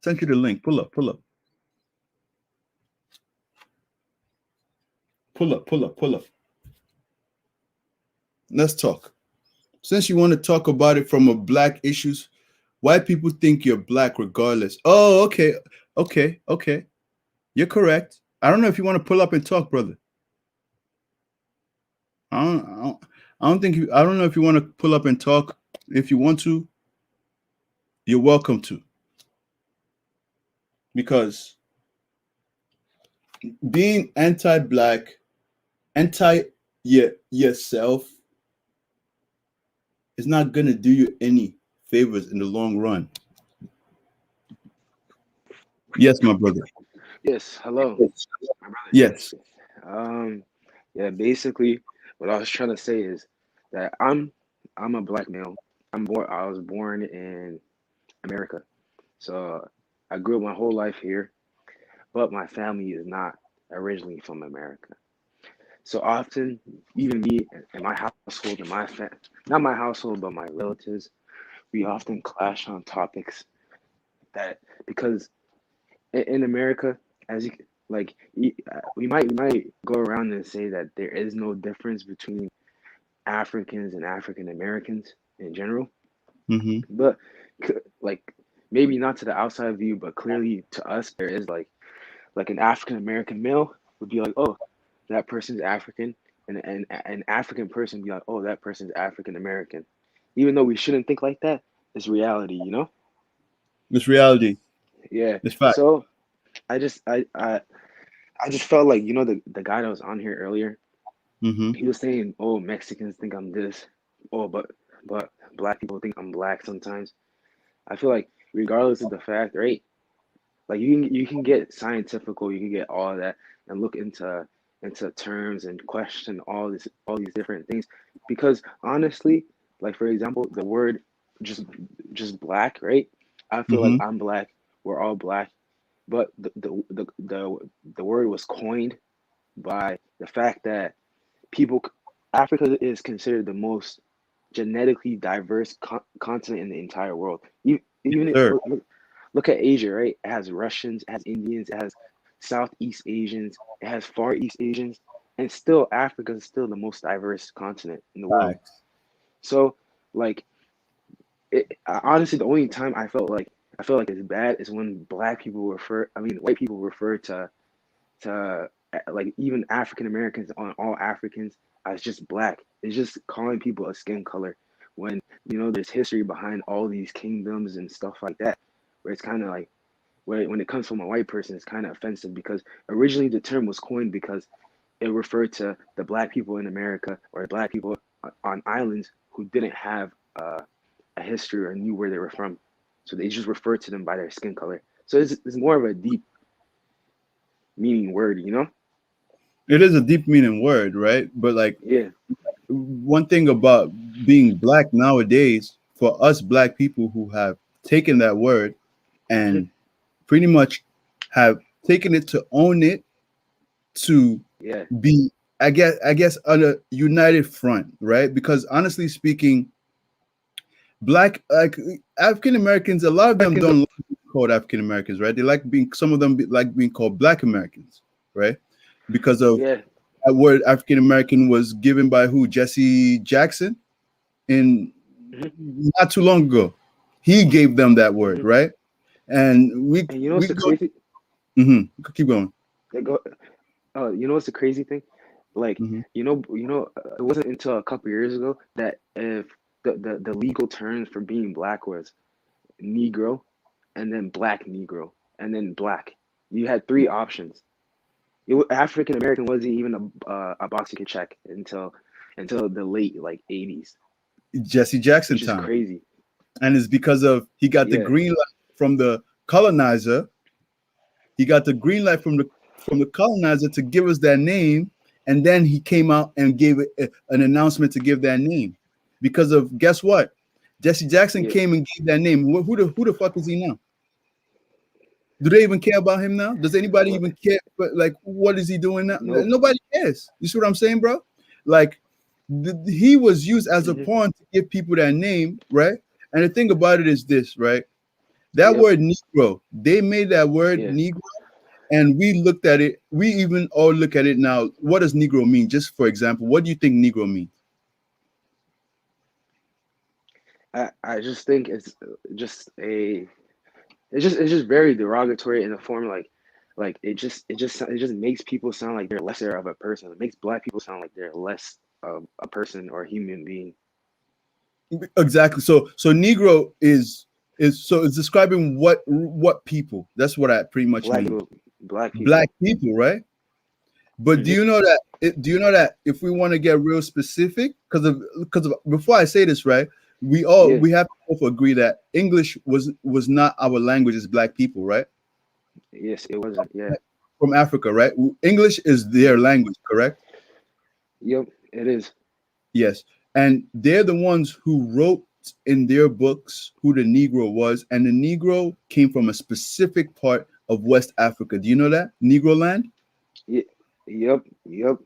Send you the link. Pull up, pull up, pull up, pull up, pull up. Let's talk. Since you want to talk about it from a black issues, white people think you're black regardless. Oh, okay, okay, okay. You're correct. I don't know if you want to pull up and talk, brother. I don't think you. I don't know if you want to pull up and talk. If you want to, you're welcome to. Because being anti-black, anti yourself is not gonna do you any favors in the long run. Yes, my brother. Yes, hello, my brother. Yes. Um, yeah, basically, what I was trying to say is that I'm a black male. I was born in America, so I grew up my whole life here. But my family is not originally from America. So often, even me and my household and not my household, but my relatives, we often clash on topics that because in America, as you like, we might go around and say that there is no difference between Africans and African Americans in general, Mm-hmm. but like maybe not to the outside view, but clearly to us there is like an African American male would be like, oh, that person's African, and an African person would be like, oh, that person's African American, even though we shouldn't think like that. It's reality, you know? It's reality. Yeah. It's fact. So I just I just felt like the guy that was on here earlier. Mm-hmm. He was saying, "Oh, Mexicans think I'm this. Oh, but black people think I'm black sometimes." I feel like regardless of the fact, right? Like you can get scientifical, you can get all of that and look into terms and question all these different things because honestly, like for example, the word just just black, right? I feel like Mm-hmm. I'm black. We're all black, but the word was coined by the fact that people Africa is considered the most genetically diverse continent in the entire world. Yes, Even sir. look at Asia, right? It has Russians, it has Indians, it has Southeast Asians, it has Far East Asians, and still Africa is still the most diverse continent in the world. Facts. So, like, honestly, the only time I felt like it's bad is when white people refer to like even African Americans on all Africans as just black. It's just calling people a skin color when there's history behind all these kingdoms and stuff like that. Where it's kind of like when it comes from a white person, it's kind of offensive because originally the term was coined because it referred to the black people in America or the black people on islands who didn't have a history or knew where they were from, so they just referred to them by their skin color. So it's more of a deep meaning word, you know? It is a deep meaning word, right? But like Yeah. one thing about being black nowadays, for us black people who have taken that word Hmm. and pretty much have taken it to own it to Yeah. be I guess on a united front, right? Because honestly speaking, black like African Americans, a lot of them don't like being called African Americans, right? They like being some of them like being called Black Americans, right? Because of Yeah. that word African American was given by who? Jesse Jackson in Hmm. not too long ago. He gave them that word, Hmm. right? And we And you know what's we the go crazy? mhm, keep going. Go. You know what's the crazy thing? Like, Mhm. it wasn't until a couple years ago that if the legal terms for being black was Negro, and then Black Negro, and then Black. You had three options. African American wasn't even a box you could check until the late like 80s, Jesse Jackson which is time. crazy. And it's because of he got the Yeah. green light from the colonizer. He got the green light from the colonizer to give us that name, and then he came out and gave an announcement to give that name. Because of guess what? Jesse Jackson Yeah. came and gave that name. Who the fuck is he now? Do they even care about him now? Does anybody What? even care? But like, what is he doing now? Nope. Nobody cares. You see what I'm saying, bro? Like, he was used as a Hmm. pawn to give people that name, right? And the thing about it is this, right? That Yep. word Negro, they made that word Yeah. Negro, and we looked at it. We even all look at it now. What does Negro mean? Just for example, what do you think Negro means? I just think it's just a it's just very derogatory in the form like it just makes people sound like they're lesser of a person. It makes black people sound like they're less of a person or a human being. Exactly. So Negro is so it's describing what people. That's what I pretty much Black mean. people, black Black people. people, right? But do Hmm. you know that? Do you know that if we want to get real specific, because of before I say this, right? Yeah. We have to both agree that English was not our language as Black people, right? Yes, it wasn't. Yeah. From Africa, right? English is their language, correct? Yep. It is. Yes, and they're the ones who wrote in their books who the Negro was, and the Negro came from a specific part of West Africa. Do you know that Negro land? Yeah. Yep. Yep.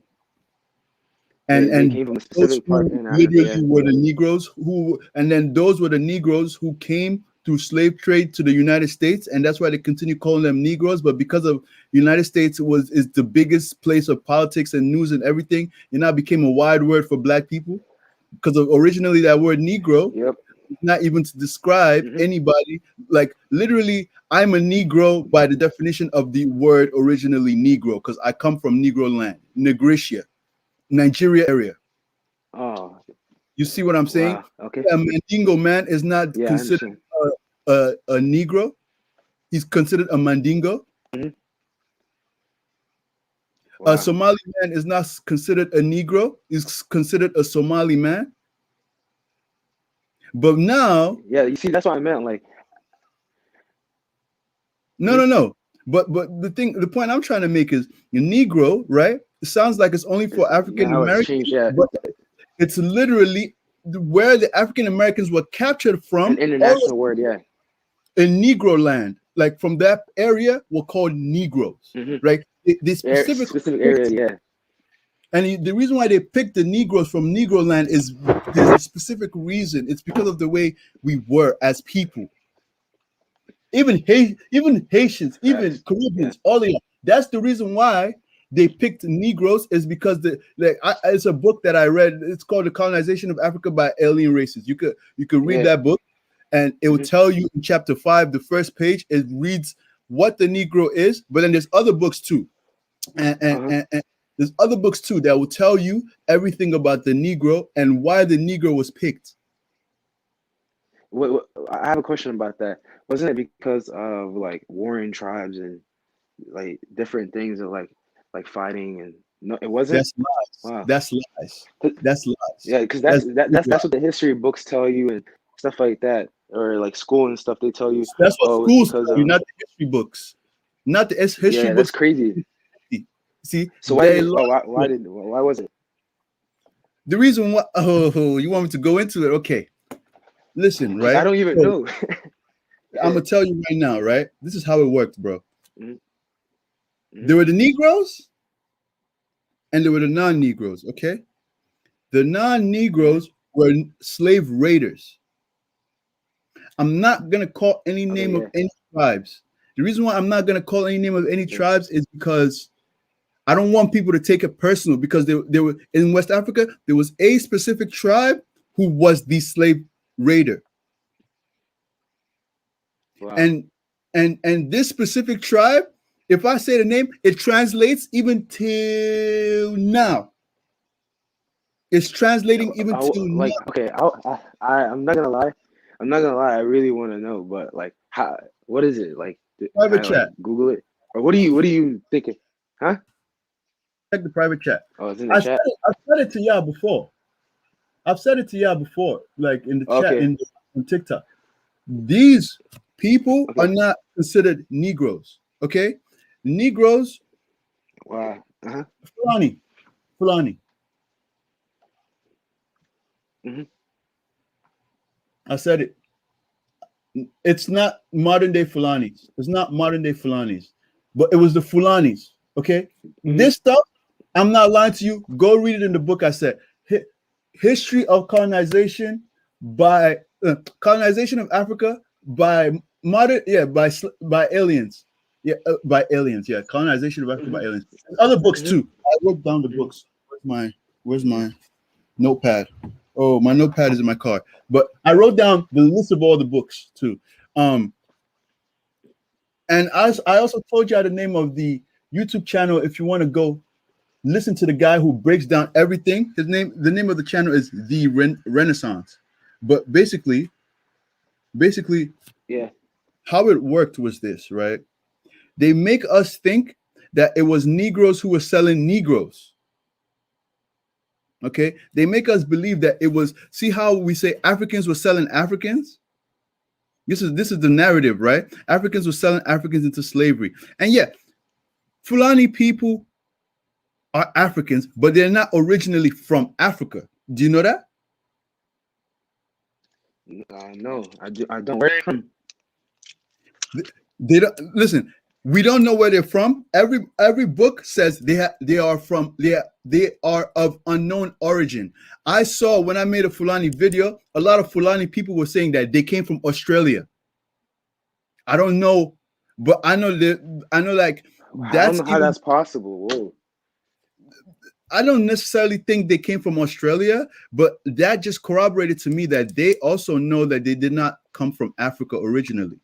They And came from a those specific part who in Africa. Yeah. literally were the Negroes who, and then those were the Negroes who came through slave trade to the United States, and that's why they continue calling them Negroes. But because of United States is the biggest place of politics and news and everything, it now became a wide word for Black people. Because originally that word Negro Yep. is not even to describe Hmm. anybody. Like literally, I'm a Negro by the definition of the word originally Negro, because I come from Negro land, Negritia, Nigeria area. Oh, You see what I'm saying? wow. Okay. A Mandingo man is not Yeah, I considered understand. a Negro. He's considered a Mandingo. Hmm. A Wow. Somali man is not considered a Negro. He's considered a Somali man. But now, Yeah, you see, that's what I meant. Like, no, mhm. no, no. But the point I'm trying to make is a Negro, right? It sounds like it's only for Yeah, African how it's changed. Americans, Yeah, but it's literally where the African Americans were captured an from. All international word. Yeah. in Negro land, like from that area, were called Negroes, Hmm. right? They specifically Specific area. picked, Yeah. and the reason why they picked the Negroes from Negro land is there's a specific reason. It's because of the way we were as people. Even Haitians, even Facts. Yeah. Caribbeans, all of that. That's the reason why they picked Negroes is because it's a book that I read. It's called The Colonization of Africa by Alien Races. You could read Yeah. that book, and it will Hmm. tell you in chapter 5, the first page. It reads what the Negro is, but then there's other books too, Uh-huh. and there's other books too that will tell you everything about the Negro and why the Negro was picked. I have a question about that. Wasn't it because of like warring tribes and like different things of like fighting and no, it wasn't? That's lies. Wow. That's lies. 'Cause- That's lies. Yeah, because That's that's what the history books tell you and stuff like that, or like school and stuff. They tell you, That's what oh, it's schools because tell you, of not the history books. Not the history yeah. That's books. crazy. See, So why they did lie. why was it? The reason why, oh, you want me to go into it? Okay. Listen, Because I right? don't even So know. I'm Yeah. gonna tell you right now, right? This is how it worked, bro. Mhm. Mhm. There were the Negroes and there were the non-Negroes, okay? The Mhm. non-Negroes were slave raiders. I'm not gonna call any Okay. name of Yeah. any tribes. The reason why I'm not gonna call any name of any Yeah. tribes is because I don't want people to take it personal, because they were in West Africa, there was a specific tribe who was the slave raider. Wow. And this specific tribe, if I say the name, it translates even till now. It's translating even till now. Like okay. I'm not gonna lie. I'm not gonna lie. I really want to know, but like how? What is it like? Can Private I like chat. Google it, or what do you thinking? Huh? Check the private chat. Oh, it's in the chat. I've said it to y'all before. I've said it to y'all before, like in the chat Okay. in TikTok. These people are Okay. not considered Negroes. Okay, Negroes, Wow. Uh-huh. Fulani, Fulani. Hmm. I said it. It's not modern day Fulanis. It's not modern day Fulanis, but it was the Fulanis. Okay, Hmm. this stuff, I'm not lying to you. Go read it in the book. I said history of colonization by colonization of Africa by modern, by aliens. By aliens. Yeah, colonization of Africa by aliens. And other books too. I wrote down the books. Where's my notepad? Oh, my notepad is in my car. But I wrote down the list of all the books too. And I also told you the name of the YouTube channel if you want to go listen to the guy who breaks down everything. The name of the channel is The Renaissance. But basically, Yeah. how it worked was this, right? They make us think that it was Negroes who were selling Negroes. Okay, they make us believe that it was. See how we say Africans were selling Africans? This is the narrative, right? Africans were selling Africans into slavery, and yeah, Fulani people are Africans, but they're not originally from Africa. Do you know that? No, I don't. Where are you from? They don't listen. We don't know where they're from. Every book says they are of unknown origin. I saw when I made a Fulani video, a lot of Fulani people were saying that they came from Australia. I don't know, but I know like I don't know how that's possible. Whoa. I don't necessarily think they came from Australia, but that just corroborated to me that they also know that they did not come from Africa originally.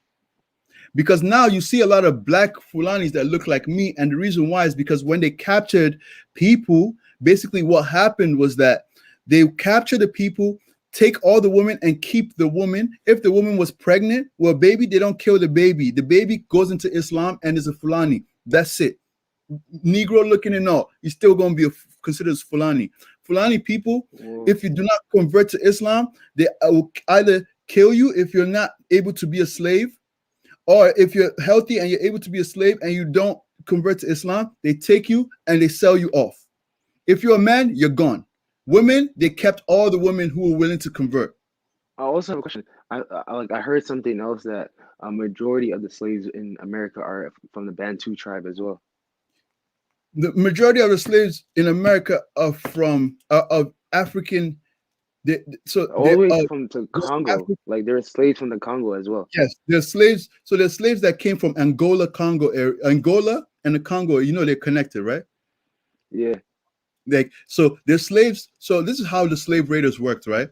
Because now you see a lot of black Fulanis that look like me. And the reason why is because when they captured people, basically what happened was that they capture the people, take all the women and keep the woman. If the woman was pregnant, well, baby, they don't kill the baby. The baby goes into Islam and is a Fulani. That's it. Negro looking and all, he's still going to be considered as Fulani. Fulani people, if you do not convert to Islam, they will either kill you if you're not able to be a slave, or if you're healthy and you're able to be a slave and you don't convert to Islam, they take you and they sell you off. If you're a man, you're gone. Women, they kept all the women who were willing to convert. I also have a question. I heard something else that a majority of the slaves in America are from the Bantu tribe as well. The majority of the slaves in America are from of African. All the way from to Congo. Like there are slaves from the Congo as well. Yes, there's slaves. So there's slaves that came from Angola, Congo area. Angola and the Congo, they're connected, right? Yeah. Like so, there's slaves. So this is how the slave raiders worked, right?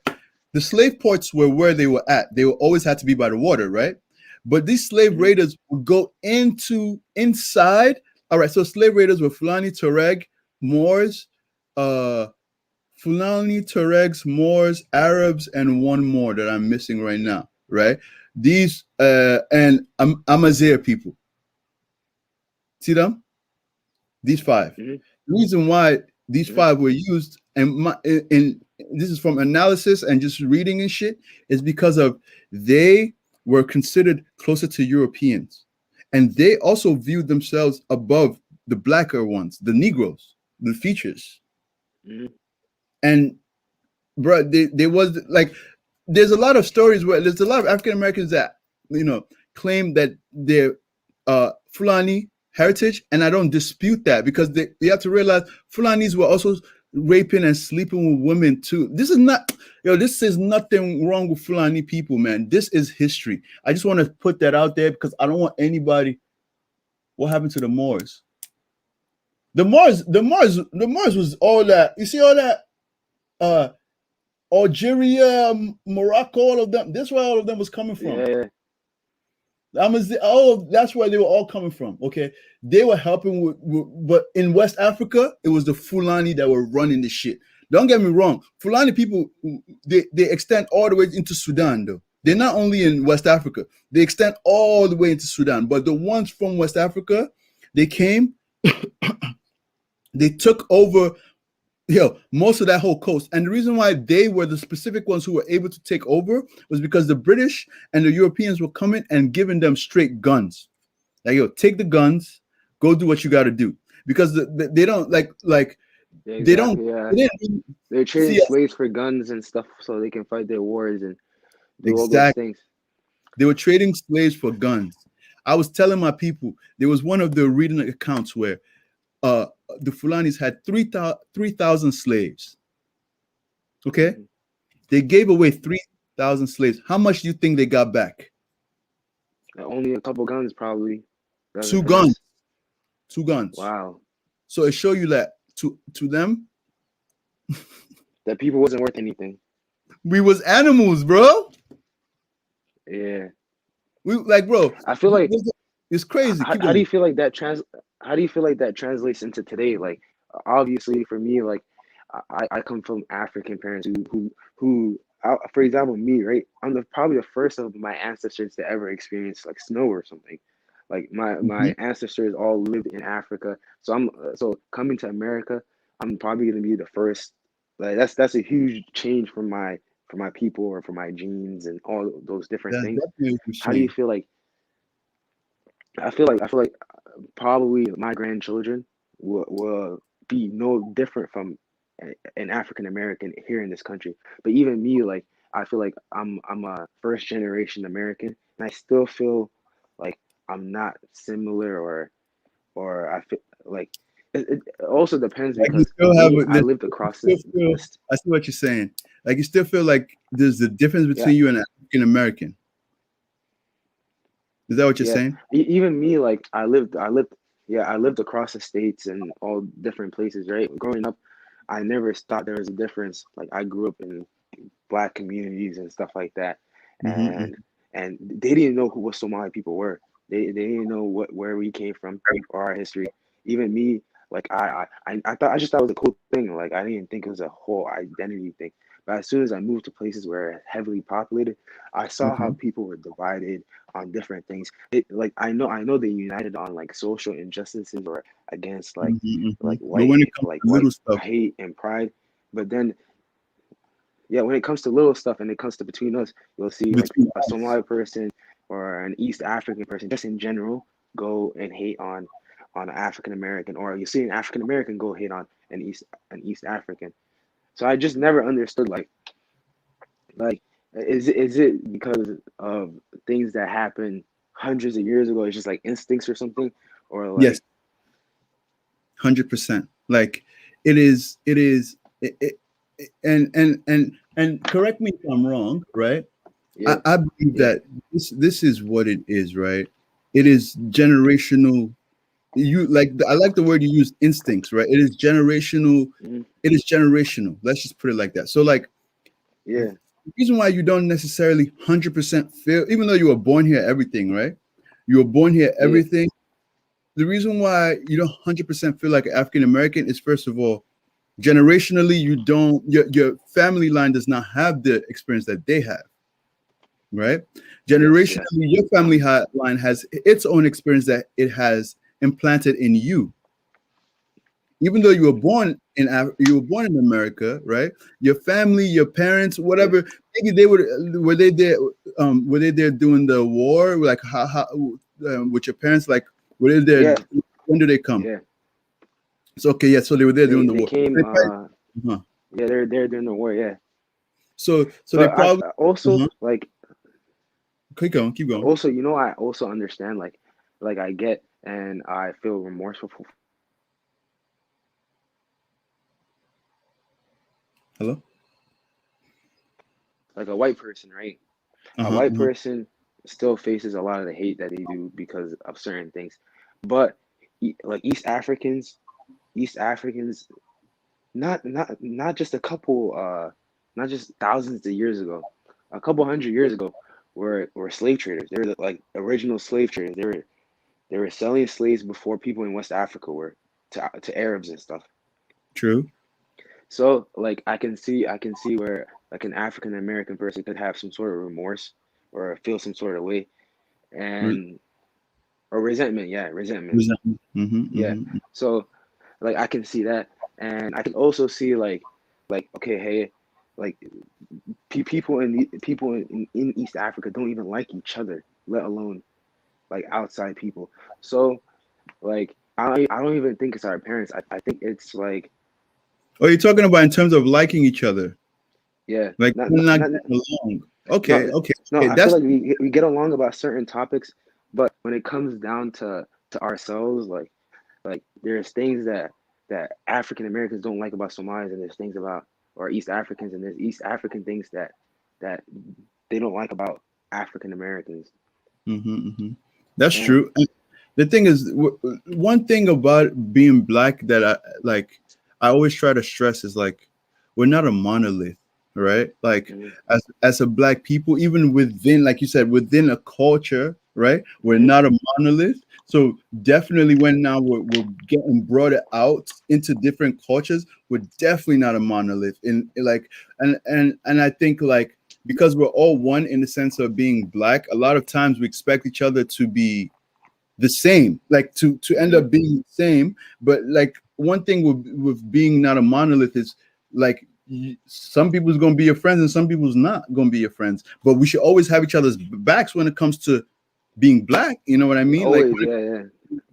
The slave ports were where they were at. They always had to be by the water, right? But these slave raiders would go inside. All right, so slave raiders were Fulani, Tuareg, Moors, Fulani, Tuaregs, Moors, Arabs, and one more that I'm missing right now, right? These and Amazigh people. See them? These five. The reason why these five were used, and this is from analysis and just reading and shit, is because of they were considered closer to Europeans. And they also viewed themselves above the blacker ones, the Negroes, the features. And bro, there was like, there's a lot of stories where there's a lot of African Americans that claim that they're Fulani heritage, and I don't dispute that because you have to realize Fulanis were also raping and sleeping with women too. This is nothing wrong with Fulani people, man. This is history. I just want to put that out there because I don't want anybody. What happened to the Moors? The Moors was all that. You see all that Algeria, Morocco, all of them. That's where all of them was coming from. Yeah. That's where they were all coming from. Okay, they were helping but in West Africa, it was the Fulani that were running the shit. Don't get me wrong, Fulani people they extend all the way into Sudan though. They're not only in West Africa, they extend all the way into Sudan. But the ones from West Africa, they came, they took over most of that whole coast. And the reason why they were the specific ones who were able to take over was because the British and the Europeans were coming and giving them straight guns. Like, take the guns, go do what you got to do. Because they don't they don't. Yeah. They're trading slaves for guns and stuff so they can fight their wars and do all those things. They were trading slaves for guns. I was telling my people, there was one of the reading accounts where the Fulanis had 3,000 slaves. Okay, Mhm. they gave away 3,000 slaves. How much do you think they got back? Only a couple guns probably. That's a Two guns. finesse. Two guns. Wow. So it show you that to them, That people wasn't worth anything. we was animals, bro. Yeah. We like, bro. I feel like It's crazy. Keep how do going. you feel like that how do you feel like that translates into today? Like obviously for me, like I come from African parents for example, me, right? I'm probably the first of my ancestors to ever experience like snow or something. Like Mhm. my ancestors all lived in Africa, so so coming to America, I'm probably gonna be the first. Like that's a huge change for my people or for my genes and all those different That's things. definitely what you're How do you saying. feel like? I feel like probably my grandchildren will be no different from an African American here in this country. But even me, like I feel like I'm a first generation American, and I still feel like I'm not similar or I feel like it also depends Like you because still have me, a, I lived you across still feel. this. I see what you're saying. Like you still feel like there's a difference Yeah, between you and an African American. Is that what you're yeah. saying? Even me, like yeah, I lived across the states and all different places, right? Growing up, I never thought there was a difference. Like I grew up in black communities and stuff like that, Mm-hmm. and they didn't know who what Somali people were. They didn't know where we came from or our history. Even me, like I thought I just thought it was a cool thing. Like I didn't think it was a whole identity thing. But as soon as I moved to places where it's heavily populated, I saw how Mm-hmm. people were divided on different things. Like I know they united on like social injustices or against Mm-hmm. Mm-hmm. like But when it comes like to little white stuff hate and pride. But then yeah, when it comes to little stuff and it comes to between us, you'll see like between a us, Somali person or an East African person, just in general, go and hate on an African American, or you see an African American go hate on an East African. So I just never understood like is it because of things that happened hundreds of years ago? It's just like instincts or something, or yes, like 100%. Like it is, and correct me if I'm wrong, right? I, yeah, I believe yeah, that this is what it is, right? It is generational. You like I like the word you use, instincts, right? It is generational. mhm, It is generational. Let's just put it like that. So like yeah, the reason why you don't necessarily 100% feel, even though you were born here, everything, right? You were born here, yeah, everything. The reason why you don't 100% feel like an African American is, first of all, generationally, you don't, your family line does not have the experience that they have, right? yes, Generationally, yes, your line has its own experience that it has implanted in you. Even though you were born in America, right? Your family, your parents, yeah, whatever, maybe they were they there, were they there during the war? Like how with your parents, like were they there? yeah, When do they come? yeah. So okay, yeah, so they were there during the They war. came. Uh-huh. Yeah, they're during the war. Yeah. So they But probably also uh-huh. like Keep going. also I also understand like I get and I feel remorseful for Hello. like a white person, right? A Uh-huh. white Uh-huh. person still faces a lot of the hate that they do because of certain things. But like East Africans, not just a couple, not just thousands of years ago, a couple hundred years ago, were slave traders. They were the, like original slave traders. They were selling slaves before people in West Africa were to Arabs and stuff. True. So like I can see where like an African American person could have some sort of remorse or feel some sort of way Re- and or resentment. Yeah, resentment. Resentment. Mm-hmm, Yeah. mm-hmm. So like I can see that, and I can also see like okay, hey, like people in East Africa don't even like each other, let alone like outside people. So like I don't even think it's our parents. I think it's like Oh, you're talking about in terms of liking each other, yeah, like not not getting along. no, Okay, okay, no. okay. I feel That's like we get along about certain topics, but when it comes down to ourselves, like there's things that African Americans don't like about Somalis, and there's things about or East Africans, and there's East African things that they don't like about African Americans. That's And true. And the thing is, one thing about being black that I always try to stress is like we're not a monolith, right? Like mm-hmm, as a black people, even within, like you said, within a culture, right? We're mm-hmm, not a monolith. So definitely, when now we're getting brought out into different cultures, we're definitely not a monolith. Like, and I think like because we're all one in the sense of being black, a lot of times we expect each other to be the same, like to end mm-hmm. up being the same. But like one thing with being not a monolith is like some people's gonna be your friends and some people's not gonna be your friends. But we should always have each other's backs when it comes to being black. You know what I mean? Like Always, yeah.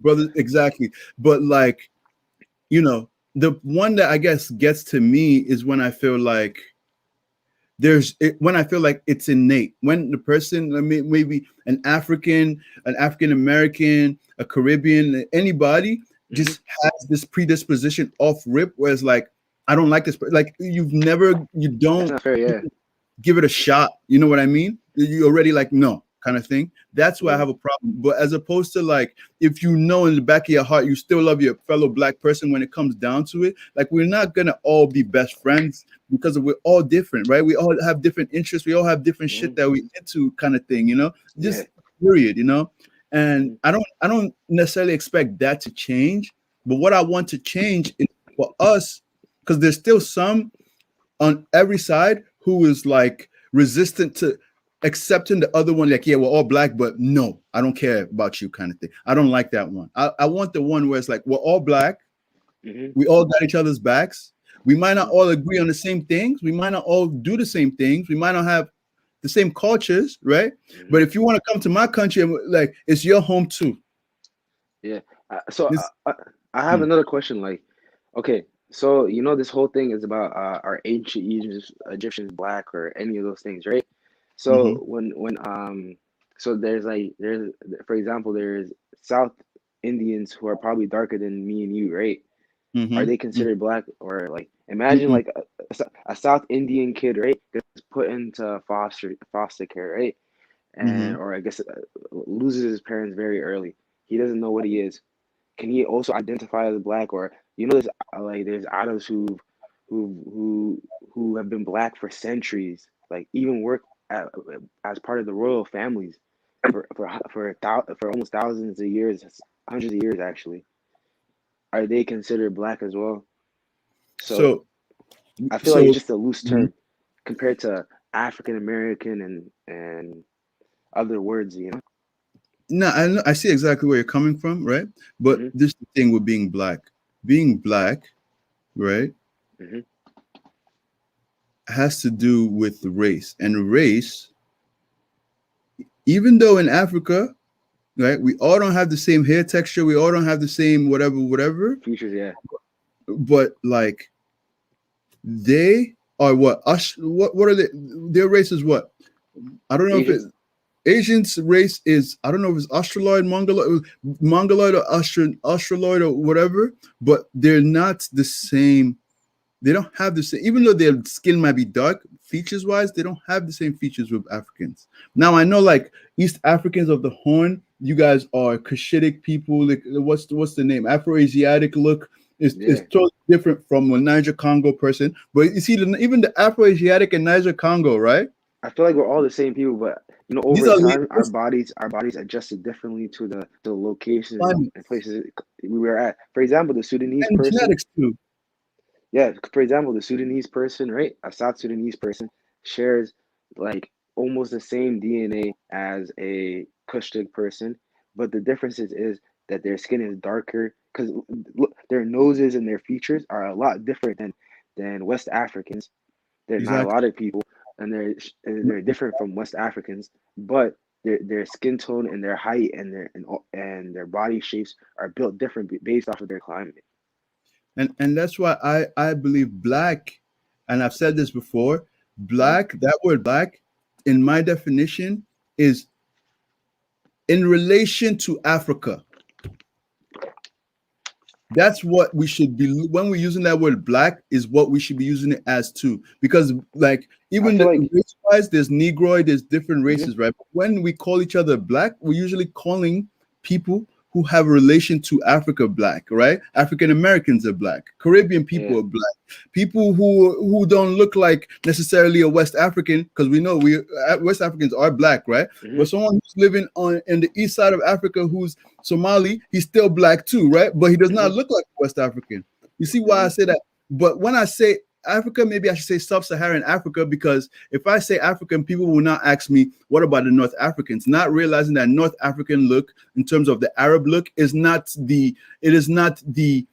brothers, exactly. But like the one that I guess gets to me is when I feel like when I feel like it's innate, when the person, maybe an African American, a Caribbean, anybody Mm-hmm. just has this predisposition off rip, whereas like I don't like this, like you That's don't not fair, yeah. give it a shot. You know what I mean? You already like no kind of thing. That's why I Yeah. have a problem. But as opposed to like if you know in the back of your heart you still love your fellow black person, when it comes down to it, like we're not gonna all be best friends because we're all different, right? We all have different interests. We all have different shit Mm-hmm. that we into, kind of thing. Yeah. Just period. And Mm-hmm. I don't necessarily expect that to change. But what I want to change is for us, because there's still some on every side who is like resistant to accepting the other one, like, yeah, we're all black, but no, I don't care about you, kind of thing. I don't like that one. I want the one where it's like we're all black, Mm-hmm. we all got each other's backs. We might not all agree on the same things, we might not all do the same things, we might not have the same cultures, right? Mm-hmm. But if you want to come to my country, like it's your home too. Yeah. So This, I have mm, another question. Like, okay, so this whole thing is about our ancient Egyptians black or any of those things, right? So mhm, so there's for example there's South Indians who are probably darker than me and you, right? Are mhm, they considered black? Or like imagine mhm, like a South Indian kid, right, gets put into foster care, right? And mhm. or I guess loses his parents very early. He doesn't know what he is. Can he also identify as black? Or there's Arabs who who have been black for centuries, like even work as part of the royal families for almost thousands of years, hundreds of years actually. Are they considered black as well? So So I feel like it's so just a loose mhm. term compared to African American and other words, No, I see exactly where you're coming from, right? But hmm this is the thing with being black. Being black, right, hmm has to do with race. And race, even though in Africa, right, we all don't have the same hair texture, we all don't have the same whatever, features, yeah. but like they are what us what are they, their race is what? I don't know if it Asians. Asians race is, I don't know if it's Australoid, Mongoloid or Australoid or whatever, but they're not the same. They don't have the same, even though their skin might be dark features wise, they don't have the same features with Africans. Now I know like East Africans of the Horn, you guys are Cushitic people. Like what's the name? Afro-Asiatic look is Yeah, totally different from a Niger Congo person. But you see, even the Afro-Asiatic and Niger Congo, right? I feel like we're all the same people, but These over are time, labels. our bodies adjusted differently to the locations Climate, and places we were at. For example, the Sudanese and person, genetics too. yeah. For example, the Sudanese person, right? A South Sudanese person shares like almost the same DNA as a Kushtic person, but the difference is that their skin is darker because their noses and their features are a lot different than West Africans. They're not a Exactly. lot of people, and they're different from West Africans, but their skin tone and their height and their body shapes are built different based off of their climate. And that's why I believe black, and I've said this before, hmm black, that word black, in my definition, is in relation to Africa. That's what we should be when we're using that word black is what we should be using it as too. Because like I even feel like race wise, there's Negroid, there's different mhm, races, right? But when we call each other black, we're usually calling people who have a relation to Africa black, right? African Americans are black, Caribbean yeah, people are black, people who don't look like necessarily a West African, because we know we West Africans are black, right? mhm, But someone who's living on in the east side of Africa who's Somali, he's still black too, right? But he does not mhm, look like West African. You see why I mhm, say that? But when I say Africa, maybe I should say sub-Saharan Africa, because if I say African, people will not ask me, what about the North Africans? Not realizing that North African look in terms of the Arab look is not the, it is not the,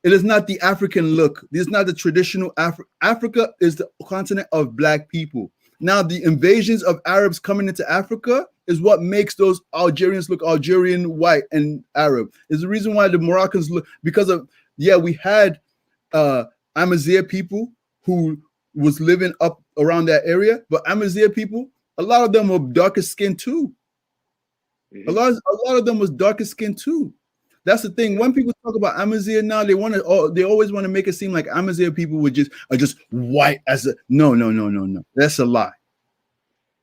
it is not the African look. This is not the traditional Africa is the continent of black people. Now, the invasions of Arabs coming into Africa is what makes those Algerians look Algerian, white, and Arab. Is the reason why the Moroccans look, because of, yeah, we had uh Amazigh people who was living up around that area, but Amazigh people, a lot of them were darker skinned too. mhm, A lot of them was darker skinned too. That's the thing. yeah. When people talk about Amazigh now, they want to. They always want to make it seem like Amazigh people were just are just white as a. No, no, no, no, no. That's a lie.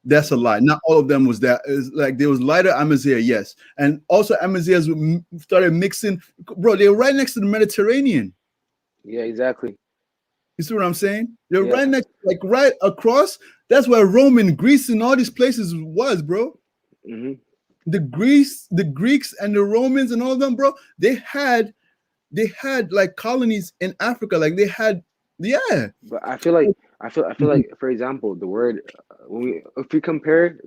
That's a Mhm. lie. Not all of them was that. It's like there was lighter Amazigh, yes, and also Amazighs started mixing. Bro, they were right next to the Mediterranean. Yeah, exactly. You see what I'm saying? They're Yeah. right next, like right across. That's where Rome and Greece and all these places was, bro. Hmm. The Greeks and the Romans and all of them, bro, they had like colonies in Africa. Like they had, yeah. But I feel like, for example, the word when we if we compare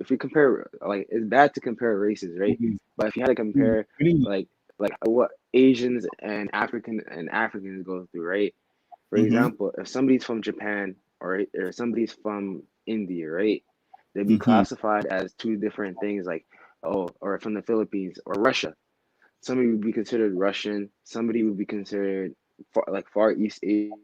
like it's bad to compare races, right? But if you had to compare like what Asians and Africans go through, right? For Mm-hmm. example, if somebody's from Japan or somebody's from India, right? They'd be Mm-hmm. classified as two different things, like or from the Philippines or Russia. Somebody would be considered Russian. Somebody would be considered Far East Asian.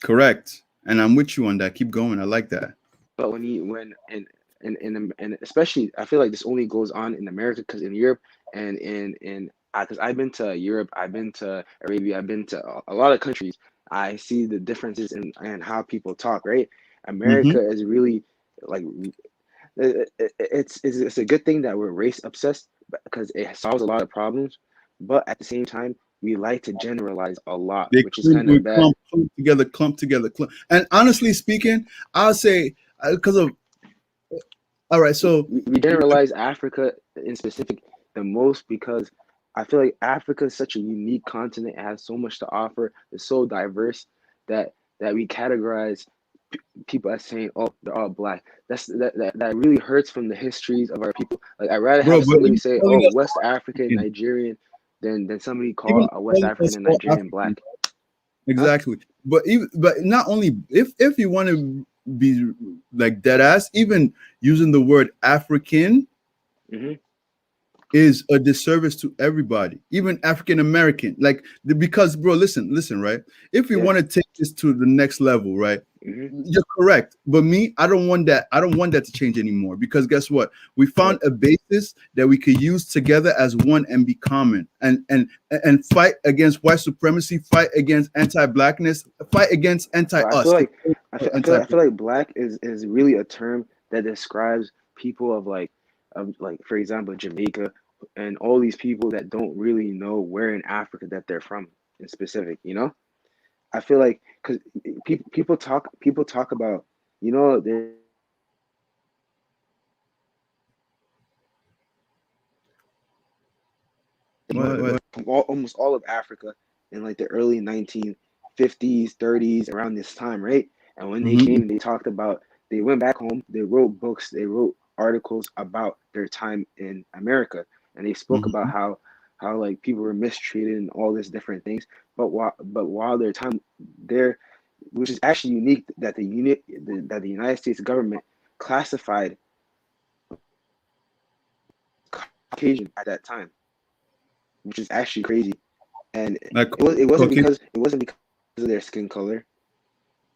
Correct. And I'm with you on that. Keep going. I like that. But and especially, I feel like this only goes on in America, because in Europe and in because I've been to Europe, I've been to Arabia, I've been to a lot of countries. I see the differences in how people talk. Right, Mm-hmm. America is really like it's a good thing that we're race obsessed, because it solves a lot of problems. But at the same time, we like to generalize a lot, which is kind We of bad. clump together, clump. And honestly speaking, I'll say because of all right. So We generalize Africa in specific the most, because I feel like Africa is such a unique continent. It has so much to offer. It's so diverse that we categorize people as saying, "Oh, they're all black." That really hurts from the histories of our people. Like I'd rather bro, have but somebody even say, calling "Oh, us West all African, African, Nigerian," than somebody call even a West calling African us and all Nigerian African. black. Huh? Exactly. But not only if you want to be like dead ass, even using the word African Hmm. is a disservice to everybody, even African American. Like because bro, listen, right? If we Yeah. want to take this to the next level, right? Hmm. You're correct. But me, I don't want that. I don't want that to change anymore because guess what? We found What? a basis that we could use together as one and be common and fight against white supremacy, fight against anti-blackness, fight against But I feel anti-us, like I feel anti-black. like black is really a term that describes people of, for example, Jamaica and all these people that don't really know where in Africa that they're from in specific. I feel like because people talk about, there's this theory that What? from almost all of Africa in like the early 1950s, 30s, around this time, right? And when they Mm-hmm, came, they went back home, they wrote books, they wrote articles about their time in America, and they spoke about mm-hmm. how like people were mistreated and all these different things. But while their time there, which is actually unique, that the United States government classified Caucasian at that time, which is actually crazy. And Like it wasn't Caucasian, because of their skin color.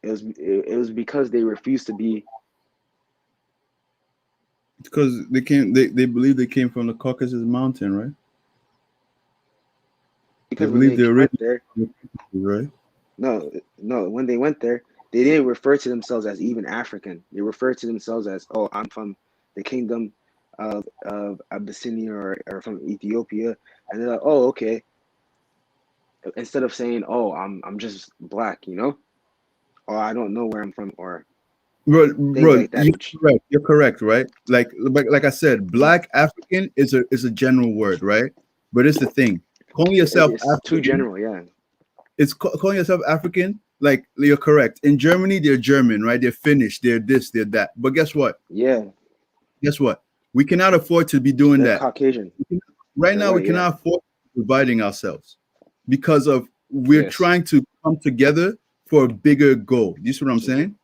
It was because they refused to be. because they believe they came from the Caucasus Mountain, right? They because when believe they they're went really there, right. no, when they went there, they didn't refer to themselves as even African. They referred to themselves as, oh, I'm from the kingdom of Abyssinia or from Ethiopia, and they're like, oh, okay. Instead of saying, oh, I'm just black, or I don't know where I'm from, or things Bro, like that. Which You're correct, right? Like I said, Black African is a general word, right? But it's the thing, calling yourself it's too African. general, yeah. Calling yourself African. Like you're correct. In Germany, they're German, right? They're Finnish. They're this. They're that. But guess what? Yeah, Guess what? We cannot afford to be doing they're that Caucasian. right They're now. We white, yeah. cannot afford providing ourselves because of we're Yes. trying to come together for a bigger goal. You see what I'm saying?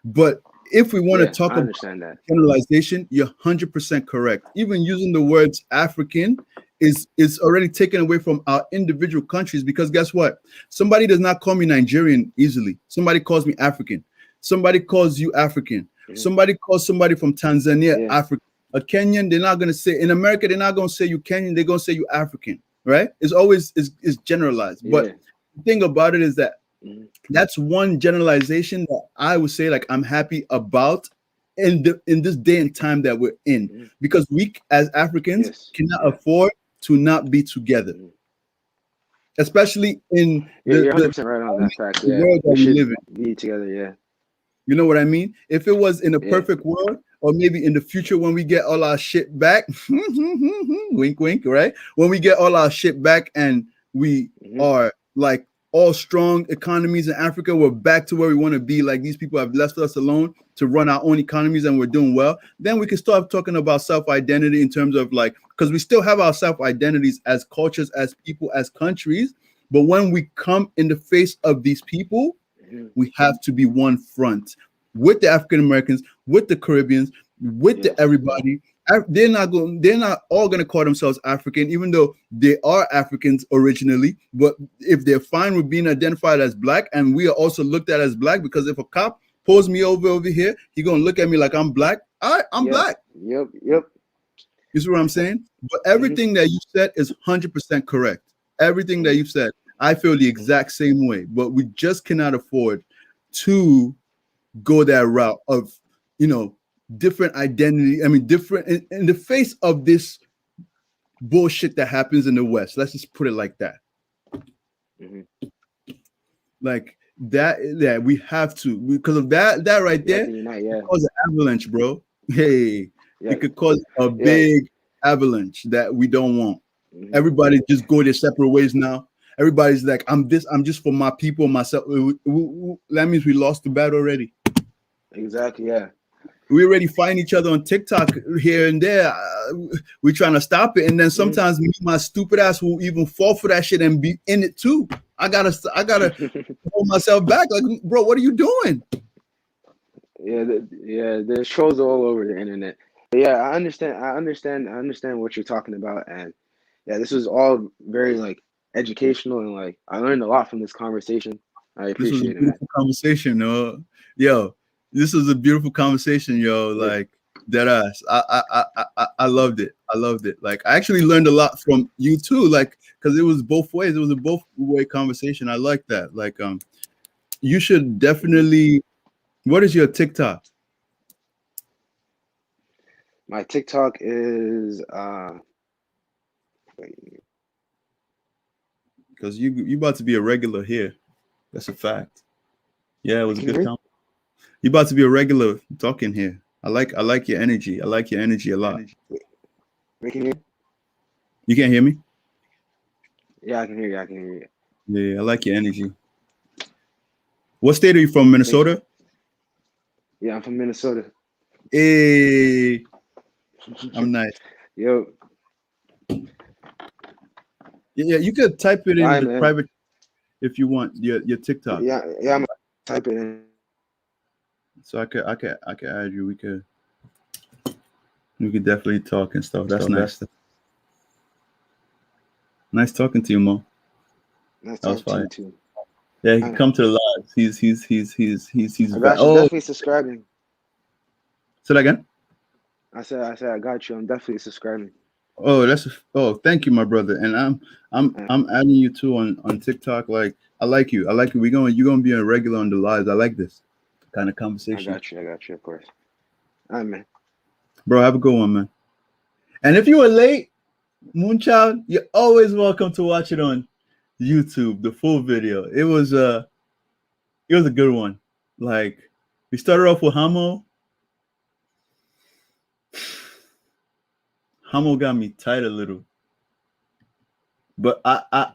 But if we want to Yeah, talk I about understand that. generalization, you're 100% correct. Even using the words African is already taken away from our individual countries because guess what? Somebody does not call me Nigerian easily. Somebody calls me African. Somebody calls you African. Mhm. Somebody calls somebody from Tanzania Yeah, African. A Kenyan, they're not going to say in America, they're not going to say you Kenyan, they're going to say you African, right? It's always is generalized. But yeah. the thing about it is that Mhm. that's one generalization that I would say like I'm happy about in this day and time that we're in Mhm. because we as Africans Yes, cannot yeah. afford to not be together, Mhm. especially in Yeah, you're the 100% right on that fact. Yeah, world we that we should live in. be together. Yeah, You know what I mean? If it was in a yeah. perfect world, or maybe in the future when we get all our shit back, wink, wink, right? When we get all our shit back and we Hmm. are like all strong economies in Africa, we're back to where we want to be. Like these people have left us alone to run our own economies and we're doing well. Then we can start talking about self-identity in terms of like, because we still have our self-identities as cultures, as people, as countries. But when we come in the face of these people, Hmm. we have to be one front with the African Americans, with the Caribbeans, with the Yes. everybody. They're not all gonna call themselves African, even though they are Africans originally. But if they're fine with being identified as black, and we are also looked at as black, because if a cop pulls me over here, he's gonna look at me like I'm black. I'm Yeah. black. Yep. Yep. You see what I'm saying? But Hmm. everything that you said is 100% correct. Everything that Hmm. you've said, I feel the exact same way. But we just cannot afford to go that route of, you know, different identity. I mean, different in the face of this bullshit that happens in the West. Let's just put it like that. Hmm. Like that, yeah, we have to because of that right We have there. to unite. It Yeah. cause an avalanche, bro. Hey, Yeah. it could cause a Yeah. big avalanche that we don't want. Hmm. Everybody just go their separate ways now. Everybody's like, I'm just for my people, myself. That means we lost the battle already. Exactly. Yeah. We already find each other on TikTok here and there. We're trying to stop it, and then Hmm. sometimes me, my stupid ass will even fall for that shit and be in it too. I gotta hold myself back. Like, bro, what are you doing? Yeah. Yeah. There's trolls all over the internet. But yeah, I understand. I understand what you're talking about, and yeah, this was all very like educational, and like I learned a lot from this conversation. I This was a appreciate it, man. beautiful conversation, yo. This was a beautiful conversation, yo. Yeah. Like that ass. I loved it. I loved it. Like I actually learned a lot from you too. Like because it was both ways. It was a both way conversation. I like that. Like you should Hmm. definitely. What is your TikTok? My TikTok is wait, Because you about to be a regular here. That's a fact. Yeah, it was a can you good hear me? time. You about to be a regular talking here. I like your energy. I like your energy a lot. Wait, can you hear me? You can't hear me? Yeah, I can hear you. I can hear you. Yeah, I like your energy. What state are you from? Thank you. Minnesota? Yeah, I'm from Minnesota. Hey, I'm nice. Yo, Yeah, you could type it all in right, the man. private your TikTok. Yeah, yeah. I'm gonna type it in. So I could add you. We could definitely talk and stuff. That's nice. Nice talking to you, Mo. Nice That was talking to fine. you too. Yeah, he All can right. come to the live. He's I back. got you. Oh, Definitely subscribing. say that again. I said I got you. I'm definitely subscribing. Oh, thank you, my brother. And I'm adding you too on TikTok. Like, I like you. I like you. You're gonna be a regular on the lives. I like this kind of I conversation. got you. I got you. Of course. All right, man. Bro, have a good one, man. And if you were late, Moonchild, you're always welcome to watch it on YouTube, the full video. It was a good one. Like, we started off with Hamo. Hamo got me tight a little. But I